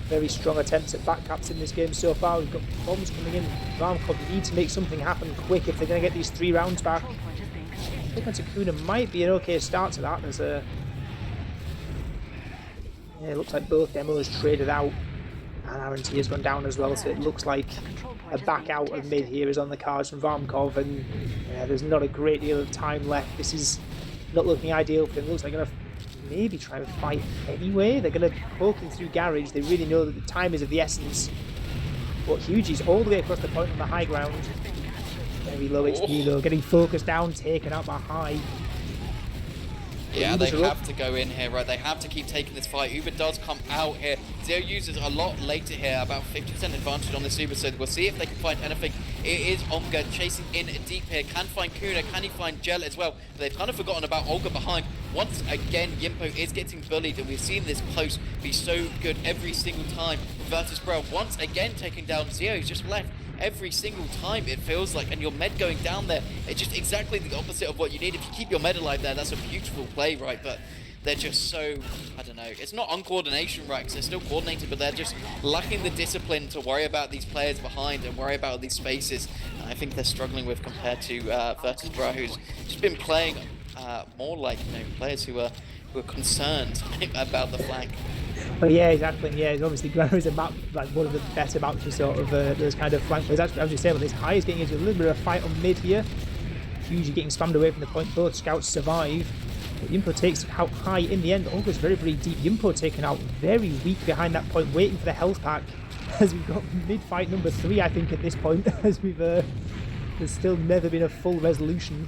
very strong attempts at backcaps in this game so far. We've got bombs coming in. Varmkorv need to make something happen quick if they're going to get these 3 rounds back. I think Kuna might be an okay start to that. There's a... Yeah, it looks like both demos traded out, and RNT has gone down as well, so it looks like a back out of mid here is on the cards from Varmkorv, and yeah, there's not a great deal of time left. This is not looking ideal for them. It looks like they're going to maybe try and fight anyway. They're going to poke in through garage. They really know that the time is of the essence. But Hugie's all the way across the point on the high ground. Very low HP though, getting focused down, taken out by High. Yeah, they have to go in here, right? They have to keep taking this fight. Uber does come out here. Zero uses a lot later here, about 50% advantage on this Uber, so we'll see if they can find anything. It is Omga chasing in deep here. Can find Kuna, can he find Gel as well? But they've kind of forgotten about Olga behind. Once again, Yimpo is getting bullied, and we've seen this post be so good every single time. Virtus Brah once again taking down Zero, who's just left. Every single time it feels like, and your med going down there, it's just exactly the opposite of what you need. If you keep your med alive there, that's a beautiful play, right? But they're just so, I don't know, it's not uncoordination, right? Because they're still coordinated, but they're just lacking the discipline to worry about these players behind and worry about these spaces. And I think they're struggling with compared to Virtus Brah, who's just been playing more like, players who are concerned about the flank. Oh yeah, exactly. Yeah, obviously Granary is a map, like one of the better maps for sort of those kind of flank players. Actually, as you say, this High is getting into a little bit of a fight on mid here. Hugely getting spammed away from the point. Both scouts survive. But Yimpo takes out High in the end. Olga's very deep. Yimpo taken out very weak behind that point, waiting for the health pack. As we've got mid-fight number 3, I think, at this point. As we've there's still never been a full resolution.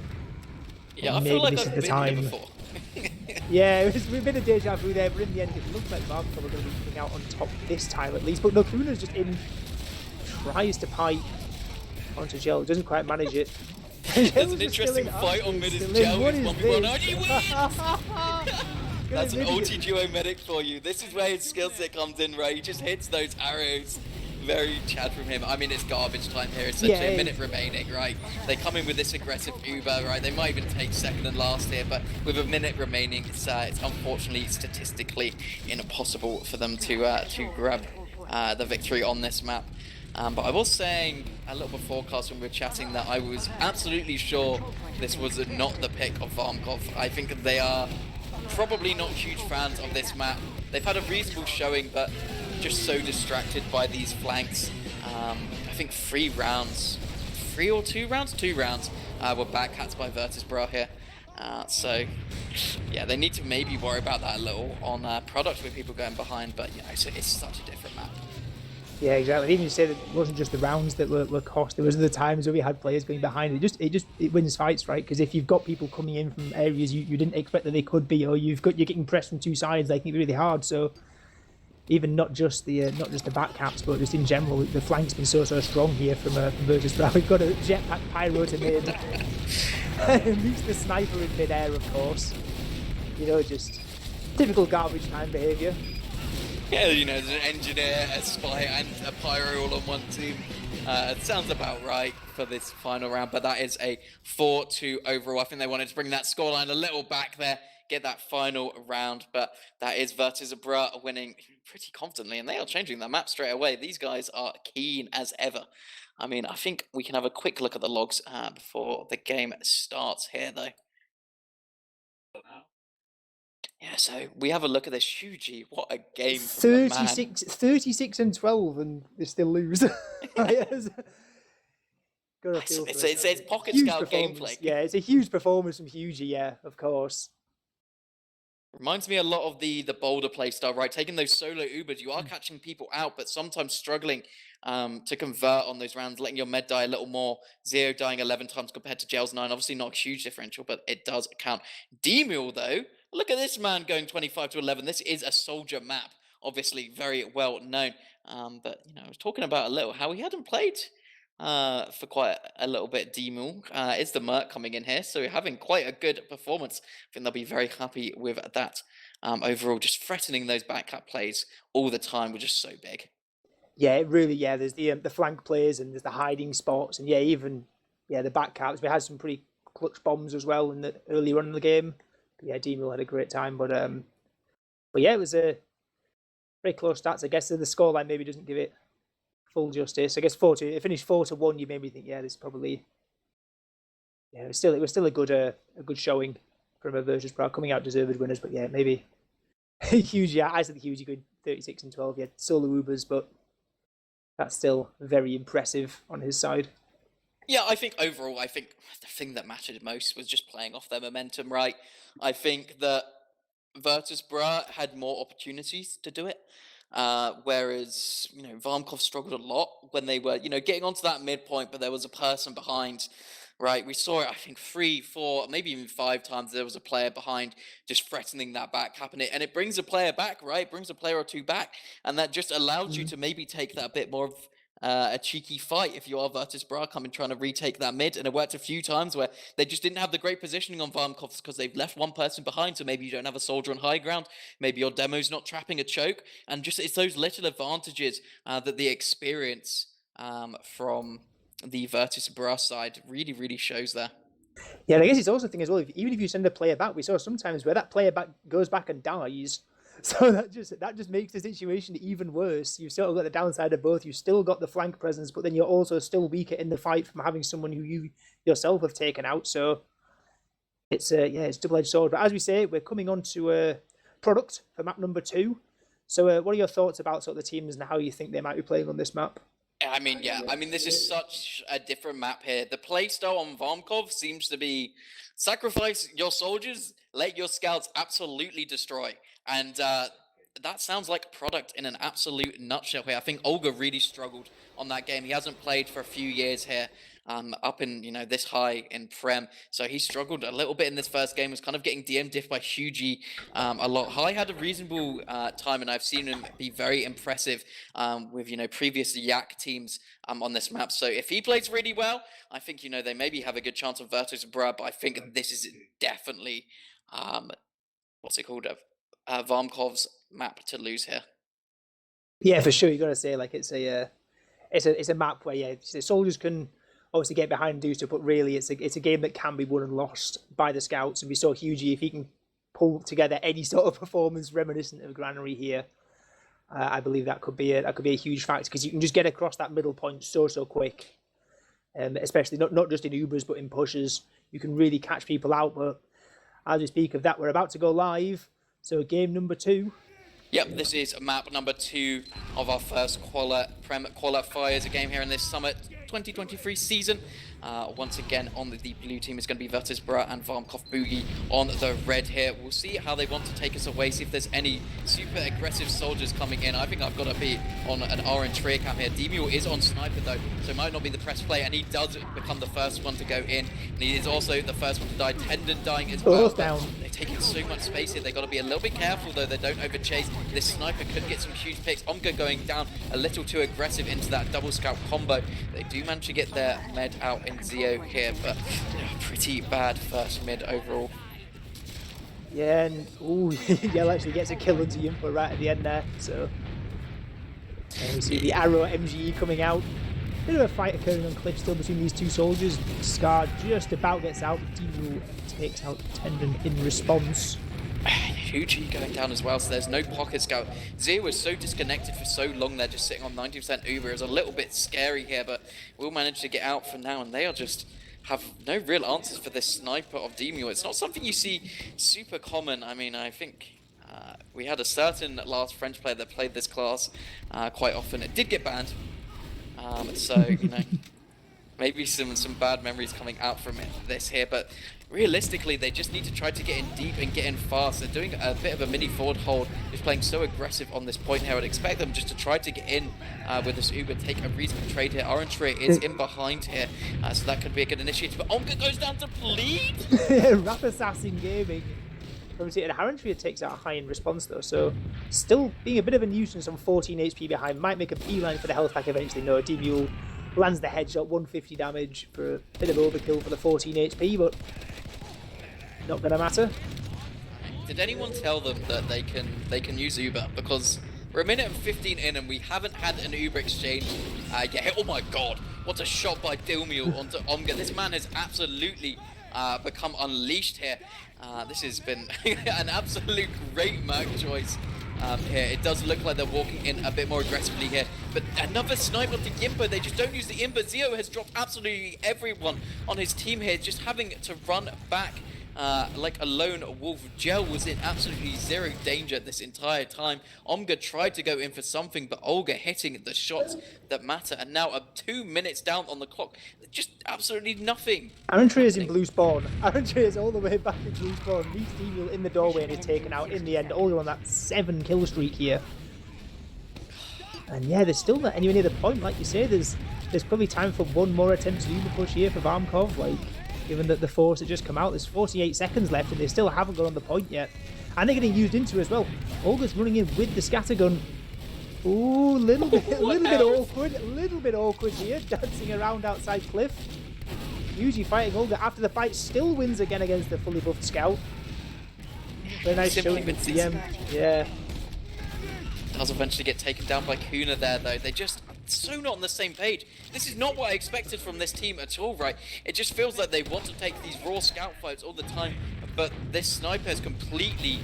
Yeah, I feel like I've been here before. Yeah, we've been a deja vu there, but in the end it looks like Varmkorv are going to be coming out on top this time at least. But no, Kuna's just in, tries to pipe onto Gel, doesn't quite manage it. There's an interesting fight on mid as Gel with 1v1, and he wins! That's an ulti duo medic for you. This is where his skill set comes in, right? He just hits those arrows. Very Chad from him. I mean, it's garbage time here. It's essentially a minute remaining, right? They come in with this aggressive Uber, right? They might even take second and last here, but with a minute remaining, it's unfortunately statistically impossible for them to grab the victory on this map. But I was saying a little beforecast when we were chatting that I was absolutely sure this was not the pick of Varmkorv. I think they are probably not huge fans of this map. They've had a reasonable showing, but just so distracted by these flanks. I think 3 rounds, 3 or 2 rounds? 2 rounds were backcats by Virtus Brah here. So yeah, they need to maybe worry about that a little on product with people going behind, but it's such a different map. Yeah, exactly. Even you said it wasn't just the rounds that were cost. There was the times where we had players going behind. It wins fights, right? Because if you've got people coming in from areas you didn't expect that they could be, or you're getting pressed from 2 sides, they can be really hard. So even not just the backcaps, but just in general, the flank's been so strong here from Virtus Brah. We've got a jetpack pyro to mid, meets the sniper in mid-air, of course. Just typical garbage time behaviour. Yeah, there's an engineer, a spy, and a pyro all on one team. It sounds about right for this final round, but that is a 4-2 overall. I think they wanted to bring that scoreline a little back there, get that final round, but that is Virtus Brah winning pretty confidently, and they are changing the map straight away. These guys are keen as ever. I mean, I think we can have a quick look at the logs before the game starts here, though. Yeah, so we have a look at this. Shuji, what a game from the man. 36 and 12, and they still lose. Yes. Gotta feel for It's it. pocket Huge scout performance. gameplay. Yeah, it's a huge performance from Hugie, yeah, of course. Reminds me a lot of the boulder play style, right? Taking those solo Ubers, you are catching people out, but sometimes struggling to convert on those rounds, letting your med die a little more. Zero dying 11 times compared to Jail's 9. Obviously not a huge differential, but it does count. Demule, though, look at this man going 25 to 11. This is a soldier map, obviously very well known. But, you know, I was talking about a little how he hadn't played for quite a little bit. Demule is the Merc coming in here, so having quite a good performance. I think they'll be very happy with that. Overall, just threatening those backcap plays all the time were just so big. Yeah, it really, yeah. There's the flank plays and there's the hiding spots, and yeah, even the back caps. We had some pretty clutch bombs as well in the early run of the game. But yeah, Demil had a great time, but yeah, it was a very close stats. I guess the scoreline maybe doesn't give it full justice. I guess it finished 4-1. You made me think, yeah, this probably, yeah, it was still a good showing from a Virtus Pro, coming out deserved winners, but yeah, maybe huge. Yeah, I said the huge good 36 and 12. Yeah, solo Ubers, but that's still very impressive on his side. Yeah, I think overall, I think the thing that mattered most was just playing off their momentum, right? I think that Virtus Brah had more opportunities to do it. Whereas, you know, Varmkorv struggled a lot when they were, you know, getting onto that midpoint, but there was a person behind, right? We saw it, I think, 3, 4, maybe even 5 times there was a player behind just threatening that back happening. And it brings a player back, right? It brings a player or two back. And that just allows you to maybe take that bit more of a cheeky fight if you are Virtus Brah coming trying to retake that mid. And it worked a few times where they just didn't have the great positioning on Varmkorv because they've left one person behind. So maybe you don't have a soldier on high ground. Maybe your demo's not trapping a choke. And just it's those little advantages that the experience from the Virtus Brah side really shows there. Yeah, and I guess it's also a thing as well. Even if you send a player back, we saw sometimes where that player goes back and dies. So that just makes the situation even worse. You've still got the downside of both. You've still got the flank presence, but then you're also still weaker in the fight from having someone who you yourself have taken out. So it's it's double-edged sword. But as we say, we're coming on to a product for map number 2. So what are your thoughts about sort of the teams and how you think they might be playing on this map? I mean, yeah. I mean, this is such a different map here. The playstyle on Varmkorv seems to be sacrifice your soldiers, let your scouts absolutely destroy. And that sounds like a product in an absolute nutshell here. I think Olga really struggled on that game. He hasn't played for a few years here. Up in, you know, this high in Prem. So he struggled a little bit in this first game, was kind of getting DM diff by Hugie a lot. High had a reasonable time, and I've seen him be very impressive with, you know, previous Yak teams on this map. So if he plays really well, I think, you know, they maybe have a good chance of Virtus Brah, but I think this is definitely, what's it called, Varmkorv's map to lose here. Yeah, for sure. You got to say like it's a map where the soldiers can obviously get behind and do stuff, but really it's a game that can be won and lost by the scouts. And we saw Hugie, if he can pull together any sort of performance reminiscent of Granary here, I believe that could be a huge factor because you can just get across that middle point so quick, especially not just in Ubers but in pushes. You can really catch people out. But as we speak of that, we're about to go live. So game number 2. Yep, this is map number 2 of our first Prem Qualifiers, a game here in this Summit 2023 season. Once again, on the blue team is going to be Virtus Brah and Varmkorv boogie on the red here. We'll see how they want to take us away, see if there's any super aggressive soldiers coming in. I think I've got to be on an orange tree cam here. Demule is on sniper though, so it might not be the press play, and he does become the first one to go in. And he is also the first one to die. Tendon dying as well. Down. They're taking so much space here. They've got to be a little bit careful though, they don't overchase. This sniper could get some huge picks. Omga going down a little too aggressive into that double scout combo. They do manage to get their med out in Zio here, but pretty bad first mid overall. Yeah, and Yell actually gets a kill into Yumpa right at the end there. So we see the arrow MGE coming out. Bit of a fight occurring on Cliff still between these two soldiers. Scar just about gets out, but Demul takes out Tendon in response. Huge heat going down as well, so there's no pocket scout. Zia was so disconnected for so long there, just sitting on 90% Uber. It was a little bit scary here, but we'll manage to get out for now, and they are just have no real answers for this sniper of Demul. It's not something you see super common. I mean, I think we had a certain last French player that played this class quite often. It did get banned, so, you know, maybe some bad memories coming out from this here, but realistically, they just need to try to get in deep and get in fast. They're doing a bit of a mini forward hold, just playing so aggressive on this point here. I'd expect them just to try to get in with this Uber, take a reasonable trade here. Orange Tree is in behind here, so that could be a good initiative. But Onga goes down to bleed! Rap Assassin Gaming. Obviously, and Harantria takes out a high in response though, so still being a bit of a nuisance on 14 HP behind. Might make a beeline for the health pack eventually. No, Demul lands the headshot, 150 damage for a bit of overkill for the 14 HP, but not gonna matter. Did anyone tell them that they can use Uber? Because we're a minute and 15 in and we haven't had an Uber exchange yet. Oh my god, what a shot by Demul onto Omga. This man has absolutely become unleashed here. This has been an absolute great Merc choice here. It does look like they're walking in a bit more aggressively here, but another sniper to Yimpa. They just don't use the Impa. Zio has dropped absolutely everyone on his team here, just having to run back like a lone wolf. Gel was in absolutely zero danger this entire time. Omga tried to go in for something, but Olga hitting the shots that matter. And now 2 minutes down on the clock, just absolutely nothing. Arantria is in blue spawn. Arantria is all the way back in blue spawn. Meets Demul in the doorway and is taken out in the end. Olga on that 7 kill streak here. And yeah, there's still not anywhere near the point. Like you say, there's probably time for one more attempt to do the push here for Varmkorv. Like, given that the force had just come out, there's 48 seconds left and they still haven't got on the point yet. And they're getting used into as well. Olga's running in with the scattergun. Ooh, little bit awkward here, dancing around outside Cliff. Yuji fighting Olga after the fight, still wins again against the fully buffed scout. Very nice showing with CM. Yeah. Does eventually get taken down by Kuna there though. They just so not on the same page. This is not what I expected from this team at all, right? It just feels like they want to take these raw scout fights all the time, but this sniper has completely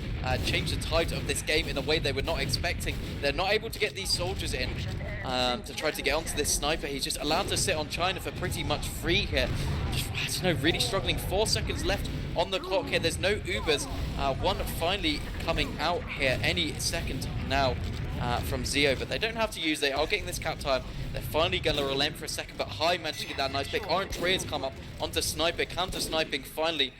changed the tide of this game in a way they were not expecting. They're not able to get these soldiers in to try to get onto this sniper. He's just allowed to sit on China for pretty much free here. Just, really struggling. 4 seconds left on the clock here. There's no Ubers. One finally coming out here any second now. From Zio, but they don't have to use. They are getting this cap time. They're finally going to relent for a second, but High managed to get that nice pick. Orange Rears come up onto Sniper, counter sniping finally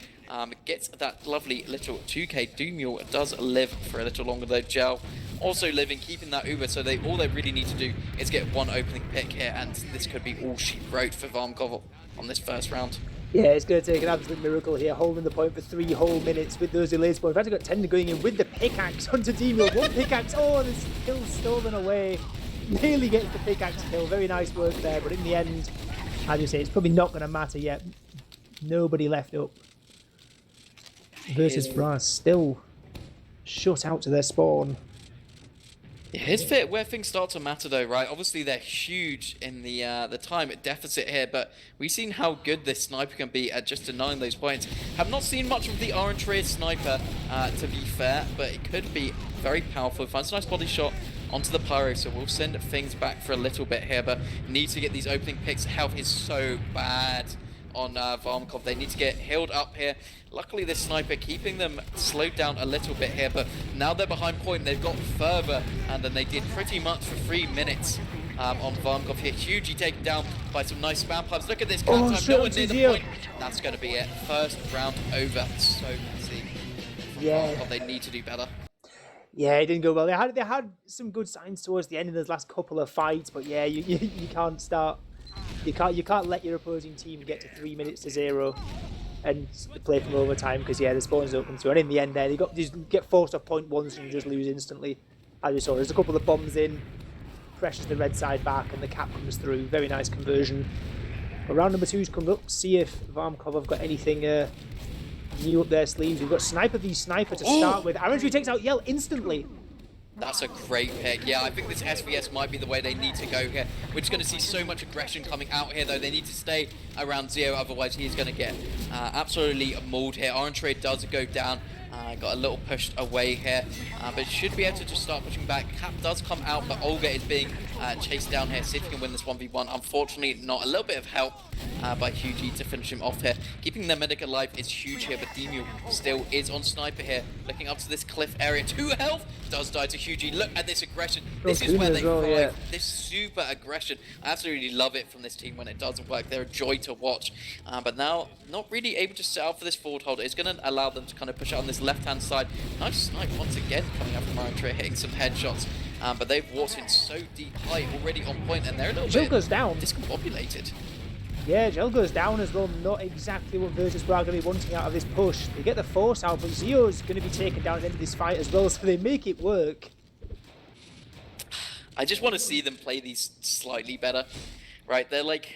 gets that lovely little 2k. Demul does live for a little longer though. Gel also living, keeping that Uber, so all they really need to do is get one opening pick here, and this could be all she wrote for Varmkorv on this first round. Yeah, it's going to take an absolute miracle here, holding the point for 3 whole minutes with those delays. But in fact, I've got Tender going in with the pickaxe onto Demul. One pickaxe, oh, this kill stolen away. Nearly gets the pickaxe kill. Very nice work there, but in the end, as you say, it's probably not going to matter yet. Nobody left up. Versus Brah, still shut out to their spawn. Yeah, here's where things start to matter though, right? Obviously they're huge in the time deficit here, but we've seen how good this sniper can be at just denying those points. Have not seen much of the Orange Rear sniper, to be fair, but it could be very powerful. Finds a nice body shot onto the Pyro, so we'll send things back for a little bit here, but need to get these opening picks. Health is so bad on Varmkorv. They need to get healed up here. Luckily this sniper keeping them slowed down a little bit here, but now they're behind point. They've got further than they did pretty much for 3 minutes on Varmkorv here. Hugely taken down by some nice spam pipes. Look at this count time, no one near the point. That's going to be it. First round over. So messy. Yeah. They need to do better. Yeah, it didn't go well. They had some good signs towards the end of those last couple of fights, but yeah, you can't start. You can't let your opposing team get to 3 minutes to 0 and play from overtime, because yeah, the spawn's open too. And in the end there, they just get forced off point once and you just lose instantly. As you saw, there's a couple of bombs in, pressures the red side back, and the cap comes through. Very nice conversion. But round number 2's come up. See if Varmkorv have got anything new up their sleeves. We've got Sniper v Sniper to start with. Arantry takes out Yell instantly. That's a great pick. Yeah, I think this SVS might be the way they need to go here. We're just going to see so much aggression coming out here, though. They need to stay around Zero, otherwise he's going to get absolutely mauled here. Orange Trade does go down. Got a little pushed away here, but should be able to just start pushing back. Cap does come out, but Olga is being chased down here. See if he can win this 1v1. Unfortunately, not. A little bit of help by Hughie to finish him off here. Keeping their medic alive is huge here, but Demio still is on sniper here. Looking up to this cliff area. 2 health. Does die to Hughie. Look at this aggression. This is where they thrive. This super aggression. I absolutely love it from this team when it does work. They're a joy to watch. But now, not really able to set up for this forward hold. It's going to allow them to kind of push out on this left-hand side. Nice snipe once again coming up from Iron Tree, hitting some headshots. But they've walked in so deep high already on point, and they're a little bit goes down. discombobulated. Yeah, Gel goes down as well. Not exactly what Virtus Brah are going to be wanting out of this push. They get the force out, but Zio's going to be taken down at the end of this fight as well, so they make it work. I just want to see them play these slightly better, right? They're like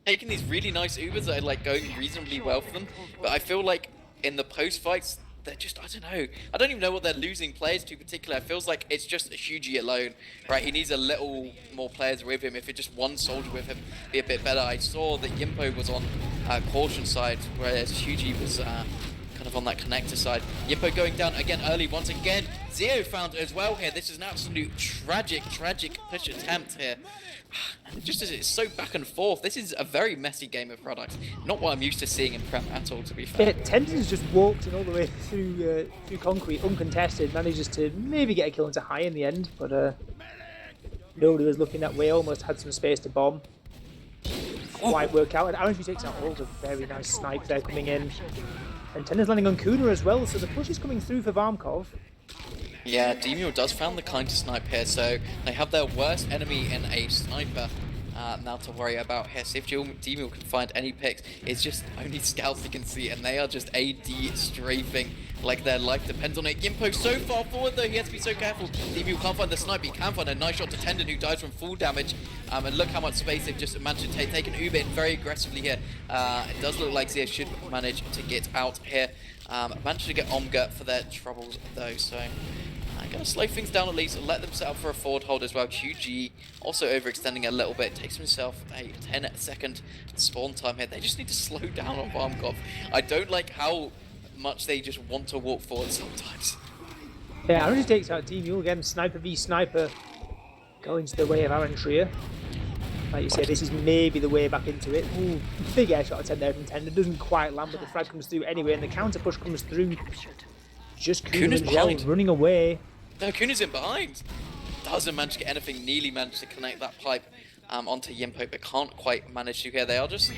taking these really nice Ubers that are like going reasonably well for them, but I feel like in the post fights, they're just, I don't know. I don't even know what they're losing players to particularly. It feels like it's just Hughie alone, right? He needs a little more players with him. If it's just one soldier with him, be a bit better. I saw that Yimpo was on caution side, whereas Hughie was kind of on that connector side. Yimpo going down again early once again. Zio found as well here. This is an absolute tragic push attempt here. And just as it's so back and forth, this is a very messy game of products. Not what I'm used to seeing in Prem at all, to be fair. Yeah, Tendon's just walked in all the way through concrete, uncontested, manages to maybe get a kill into high in the end, but nobody was looking that way, almost had some space to bomb. Quite work out, and Orange takes out all the very nice snipe there coming in. And Tendon's landing on Kuna as well, so the push is coming through for Varmkorv. Yeah, Demio does found the kind to snipe here, so they have their worst enemy in a sniper now to worry about here. See if Demio can find any picks. It's just only scouts you can see, and they are just AD strafing like their life depends on it. Yimpo so far forward though, he has to be so careful. Demio can't find the snipe, he can find a nice shot to Tendon, who dies from full damage. And look how much space they've just managed to take an Uber in very aggressively here. It does look like Zia should manage to get out here. Managed to get Omga for their troubles though, so I'm going to slow things down at least and let them set up for a forward hold as well. QG also overextending a little bit, takes himself a 10-second spawn time here. They just need to slow down on Varmkorv. I don't like how much they just want to walk forward sometimes. Yeah, Aaron takes out Team Mule again, sniper v sniper, going to the way of Aaron Trier. Like you said, this is maybe the way back into it. Ooh, big air shot at 10 there from 10. It doesn't quite land, but the frag comes through anyway, and the counter push comes through. Just Kuna's running away. No, Kuna's in behind. Doesn't manage to get anything. Nearly managed to connect that pipe onto Yimpo, but can't quite manage to here. They are just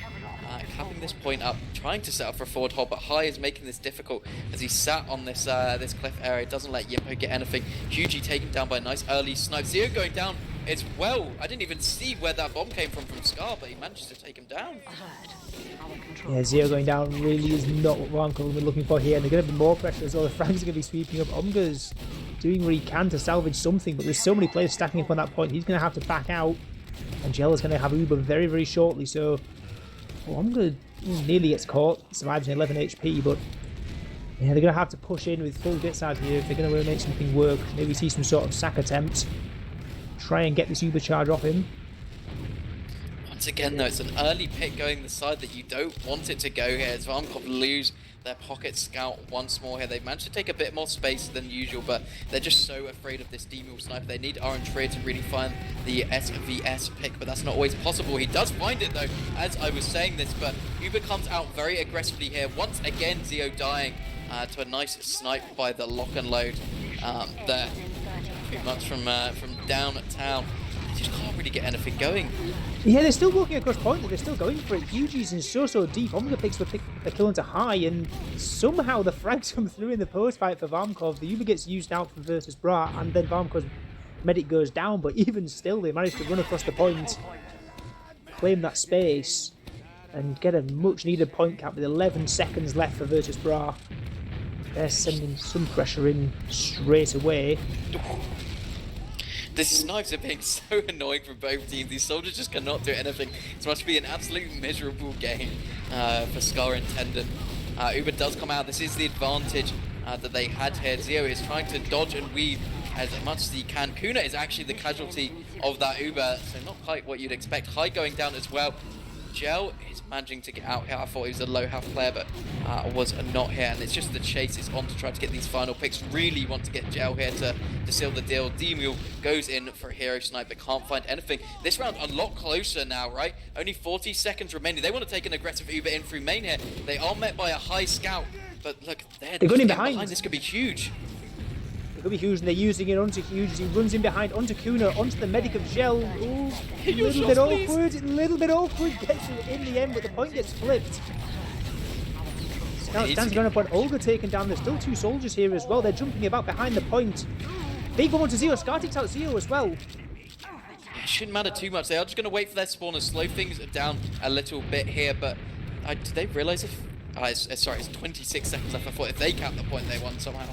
capping this point up, trying to set up for a forward hold, but High is making this difficult as he sat on this this cliff area. Doesn't let Yimpo get anything. Hughie taken down by a nice early snipe. Zio going down as well. I didn't even see where that bomb came from Scar, but he managed to take him down. Yeah, Zio going down really is not what Varmkorv we're looking for here, and they're going to be more pressure as well. The Frags are going to be sweeping up. Omga's doing what he can to salvage something, but there's so many players stacking up on that point. He's going to have to back out, and Jella's going to have Uber very, very shortly, so Omga nearly gets caught, survives in 11 HP, but yeah, they're going to have to push in with full bits out here if they're going to make something work. Maybe see some sort of sack attempt, try and get this Uber charge off him. Once again though, it's an early pick going the side that you don't want it to go here, as Varmkorv lose their pocket scout once more here. They've managed to take a bit more space than usual, but they're just so afraid of this D-Mule sniper. They need Orange Trade to really find the SVS pick, but that's not always possible. He does find it though, as I was saying this, but Uber comes out very aggressively here. Once again, Zio dying to a nice snipe by the lock and load there. Pretty much from downtown. They just can't really get anything going. Yeah, they're still walking across point, they're still going for it. Hughie's in so deep. Omga picks the kill into high, and somehow the frags come through in the post fight for Varmkorv. The Uber gets used out for versus Brah, and then Varmkorv's medic goes down, but even still, they manage to run across the point, claim that space, and get a much needed point cap with 11 seconds left for versus Brah. They're sending some pressure in straight away. The snipes are being so annoying from both teams. These soldiers just cannot do anything. This must be an absolute miserable game for Scar and Tendon. Uber does come out. This is the advantage that they had here. Zio is trying to dodge and weave as much as he can. Kuna is actually the casualty of that Uber, so not quite what you'd expect. High going down as well. Gel is managing to get out here. I thought he was a low health player, but was not here. And it's just the chase is on to try to get these final picks. Really want to get Gel here to seal the deal. D-Mule goes in for a hero snipe, but can't find anything. This round a lot closer now, right? Only 40 seconds remaining. They want to take an aggressive Uber in through main here. They are met by a high scout, but look, they're going in behind. This could be huge. It could be huge, and they're using it onto huge. He runs in behind onto Kuna, onto the medic of Gel. Ooh, a little bit awkward. Gets it in the end, but the point gets flipped. Scout stands going up on Olga taken down. There's still 2 soldiers here as well. They're jumping about behind the point. Big bomb onto Zeo. Scar takes out Zeo as well. It shouldn't matter too much. They are just going to wait for their spawn and slow things down a little bit here, but did they realize if... sorry, it's 26 seconds left. I thought if they count the point, they won somehow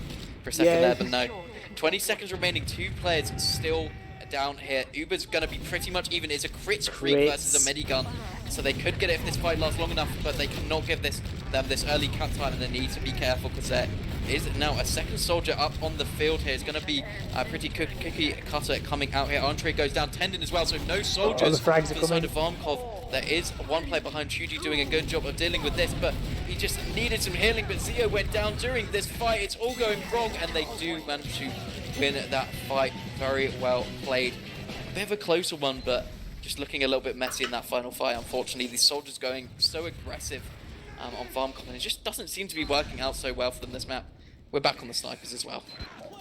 for a second there, but no. 20 seconds remaining, 2 players still down here. Uber's going to be pretty much even. It's a crit creep versus a medigun, so they could get it if this fight lasts long enough, but they cannot give them this early cut time, and they need to be careful because there is now a second soldier up on the field here. It's going to be a pretty cookie cutter coming out here. Entree goes down, Tendon as well, so no soldiers the frags for are the side coming. of Varmkorv. There is one player behind Shuji doing a good job of dealing with this, but he just needed some healing, but Zeo went down during this fight. It's all going wrong, and they do manage to win that fight. Very well played. A bit of a closer one, but just looking a little bit messy in that final fight, unfortunately. These soldiers going so aggressive on Varmkorv, and it just doesn't seem to be working out so well for them this map. We're back on the snipers as well.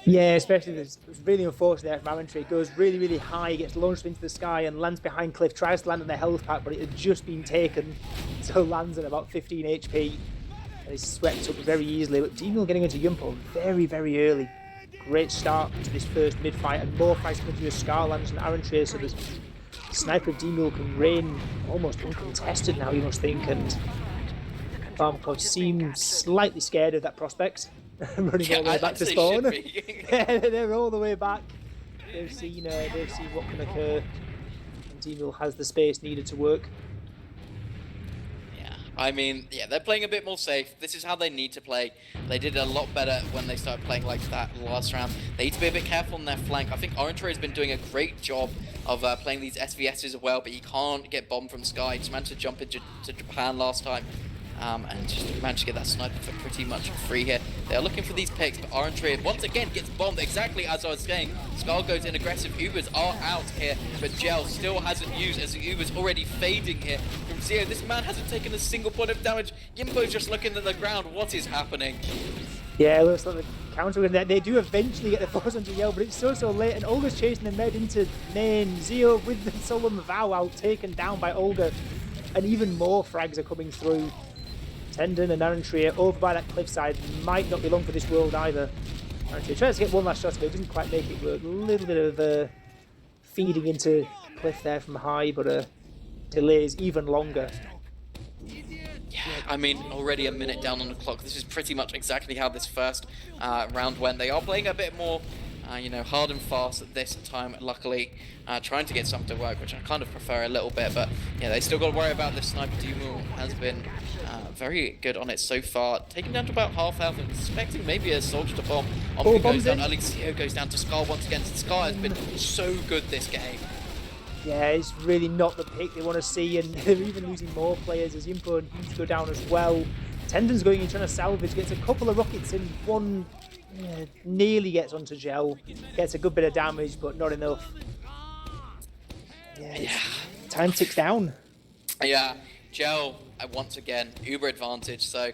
Yeah, especially it's really unfortunate there from Aventry. It goes really, really high, gets launched into the sky and lands behind Cliff, tries to land on the health pack, but it had just been taken, so lands at about 15 HP. And is swept up very easily, but D-Mule getting into Yumpo very, very early. Great start to this first mid-fight, and more fights coming through as Scar lands on Aaron Trace, so the sniper D-Mule can reign almost uncontested now, you must think, and Varmkorv seems slightly scared of that prospect. Running all the way back to spawn. They're all the way back. They've seen what can occur, and D-Mule has the space needed to work. I mean, yeah, they're playing a bit more safe. This is how they need to play. They did a lot better when they started playing like that last round. They need to be a bit careful on their flank. I think Orange has been doing a great job of playing these SVSs as well, but he can't get bombed from Sky. He just managed to jump into Japan last time. And just managed to get that sniper for pretty much free here. They are looking for these picks, but Orange once again gets bombed exactly as I was saying. Skull goes in aggressive. Ubers are out here, but Gel still hasn't used as the Uber's already fading here from Zeo. This man hasn't taken a single point of damage. Yimpo's just looking at the ground. What is happening? Yeah, it looks like the counter, and they do eventually get the force onto Yell, but it's so late, and Olga's chasing the med into main. Zeo with the solemn vow out, taken down by Olga, and even more frags are coming through. Tendon and Aaron Trier over by that cliffside might not be long for this world either. Aaron Trier tries to get one last shot, but didn't quite make it work. A little bit of feeding into Cliff there from high, but delays even longer. Yeah, I mean, already a minute down on the clock. This is pretty much exactly how this first round went. They are playing a bit more, you know, hard and fast at this time, luckily. Trying to get something to work, which I kind of prefer a little bit, but yeah, they still got to worry about this sniper. D-Mule has been very good on it so far. Taken down to about half health, and expecting maybe a soldier to bomb. On goes down, Alexio goes down to Scar once again. Scar has been so good this game. Yeah, it's really not the pick they want to see, and they're even losing more players as Yimpo and Huge go down as well. Tendon's going in trying to salvage, gets a couple of rockets in, one nearly gets onto Gel, gets a good bit of damage, but not enough. Yeah, time ticks down. Yeah, Gel, once again, Uber advantage. So,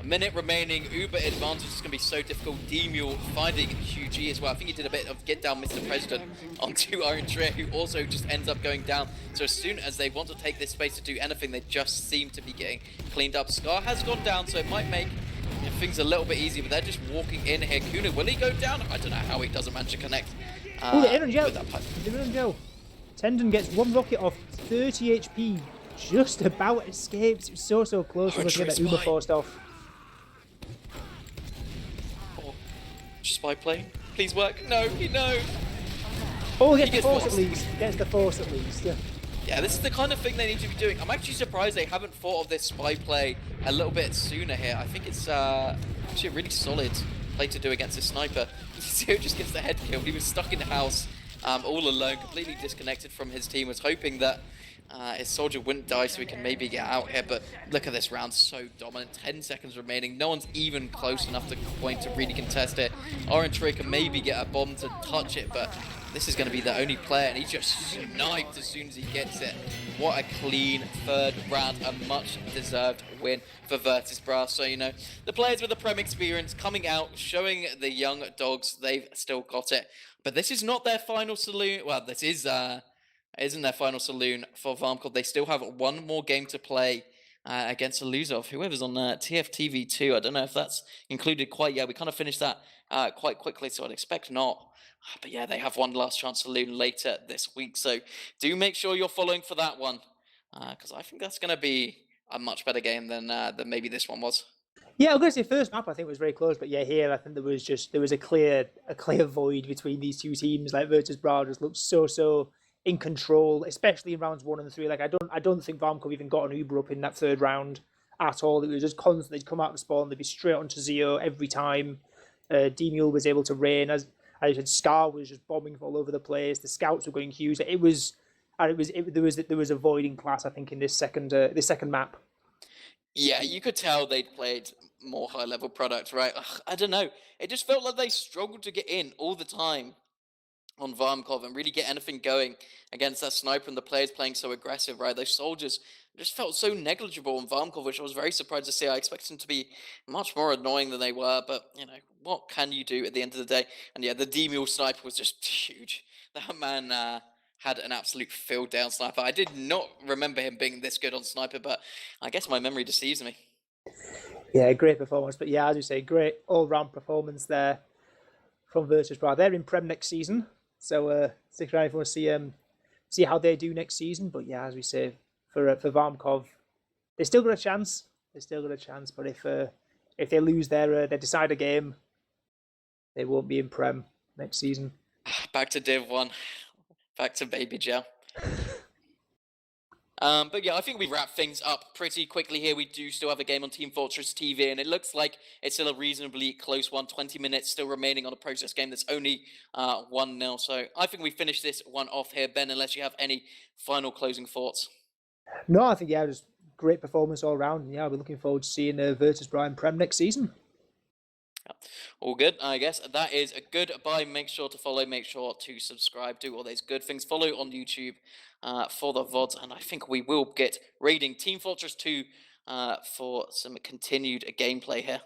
a minute remaining, Uber advantage is going to be so difficult. D-Mule finding QG as well. I think he did a bit of get down Mr. President onto Orange Trier, who also just ends up going down. So as soon as they want to take this space to do anything, they just seem to be getting cleaned up. Scar has gone down, so it might make things a little bit easier, but they're just walking in here. Kuna, will he go down? I don't know how he doesn't manage to connect. They're in Gel. They're in Gel. Tendon gets one rocket off, 30 HP, just about escapes. It was so close to looking at that Uber forced off. Oh, spy plane, please work. No, no. Oh, he gets the force at least. Gets the force at least. Yeah, this is the kind of thing they need to be doing. I'm actually surprised they haven't thought of this spy play a little bit sooner here. I think it's actually a really solid play to do against a sniper. Zio just gets the head kill. He was stuck in the house all alone, completely disconnected from his team, was hoping that his soldier wouldn't die so he can maybe get out here. But look at this round, so dominant. 10 seconds remaining. No one's even close enough to point to really contest it. Orange Trey can maybe get a bomb to touch it, but this is going to be the only player, and he just sniped as soon as he gets it. What a clean third round, a much-deserved win for Virtus Brah. So, you know, the players with the Prem experience coming out, showing the young dogs they've still got it. But this is not their final saloon. Well, this is isn't their final saloon for Varmkorv. They still have one more game to play against a loser of whoever's on TFTV2. I don't know if that's included quite yet. We kind of finished that quite quickly, so I'd expect not. But yeah, they have one last chance saloon later this week. So do make sure you're following for that one, because I think that's going to be a much better game than maybe this one was. Yeah, I'm going to say first map I think was very close, but yeah, here I think there was a clear void between these two teams. Like Virtus Brah just looked so in control, especially in rounds 1 and 3. Like I don't think Varmkorv even got an Uber up in that third round at all. It was just constantly come out of spawn, they'd be straight onto Zio every time. D-Mule was able to rain, as I said. Scar was just bombing all over the place. The scouts were going huge. There was a void in class, I think, in this second map. Yeah, you could tell they'd played more high-level product, right? Ugh, I don't know. It just felt like they struggled to get in all the time on Varmkorv and really get anything going against that sniper and the players playing so aggressive, right? Those soldiers just felt so negligible on Varmkorv, which I was very surprised to see. I expected them to be much more annoying than they were, but, you know, what can you do at the end of the day? And yeah, the D-Mule sniper was just huge. That man had an absolute field down sniper. I did not remember him being this good on sniper, but I guess my memory deceives me. Yeah, great performance. But yeah, as you say, great all-round performance there from Virtus Brah. They're in Prem next season, so stick around if you want to see how they do next season. But yeah, as we say, for Varmkorv, they still got a chance. They still got a chance. But if they lose their decider game, they won't be in Prem next season. Back to Div 1. Back to Baby Gel. But yeah, I think we wrap things up pretty quickly here. We do still have a game on Team Fortress TV, and it looks like it's still a reasonably close one. 20 minutes still remaining on a process game that's only 1-0. So I think we finish this one off here, Ben, unless you have any final closing thoughts. No, I think, yeah, it was great performance all round. And yeah, I'll be looking forward to seeing Virtus Brah in Prem next season. All good, I guess. That is a goodbye. Make sure to follow, make sure to subscribe, do all those good things. Follow on YouTube for the VODs, and I think we will get raiding Team Fortress 2 for some continued gameplay here.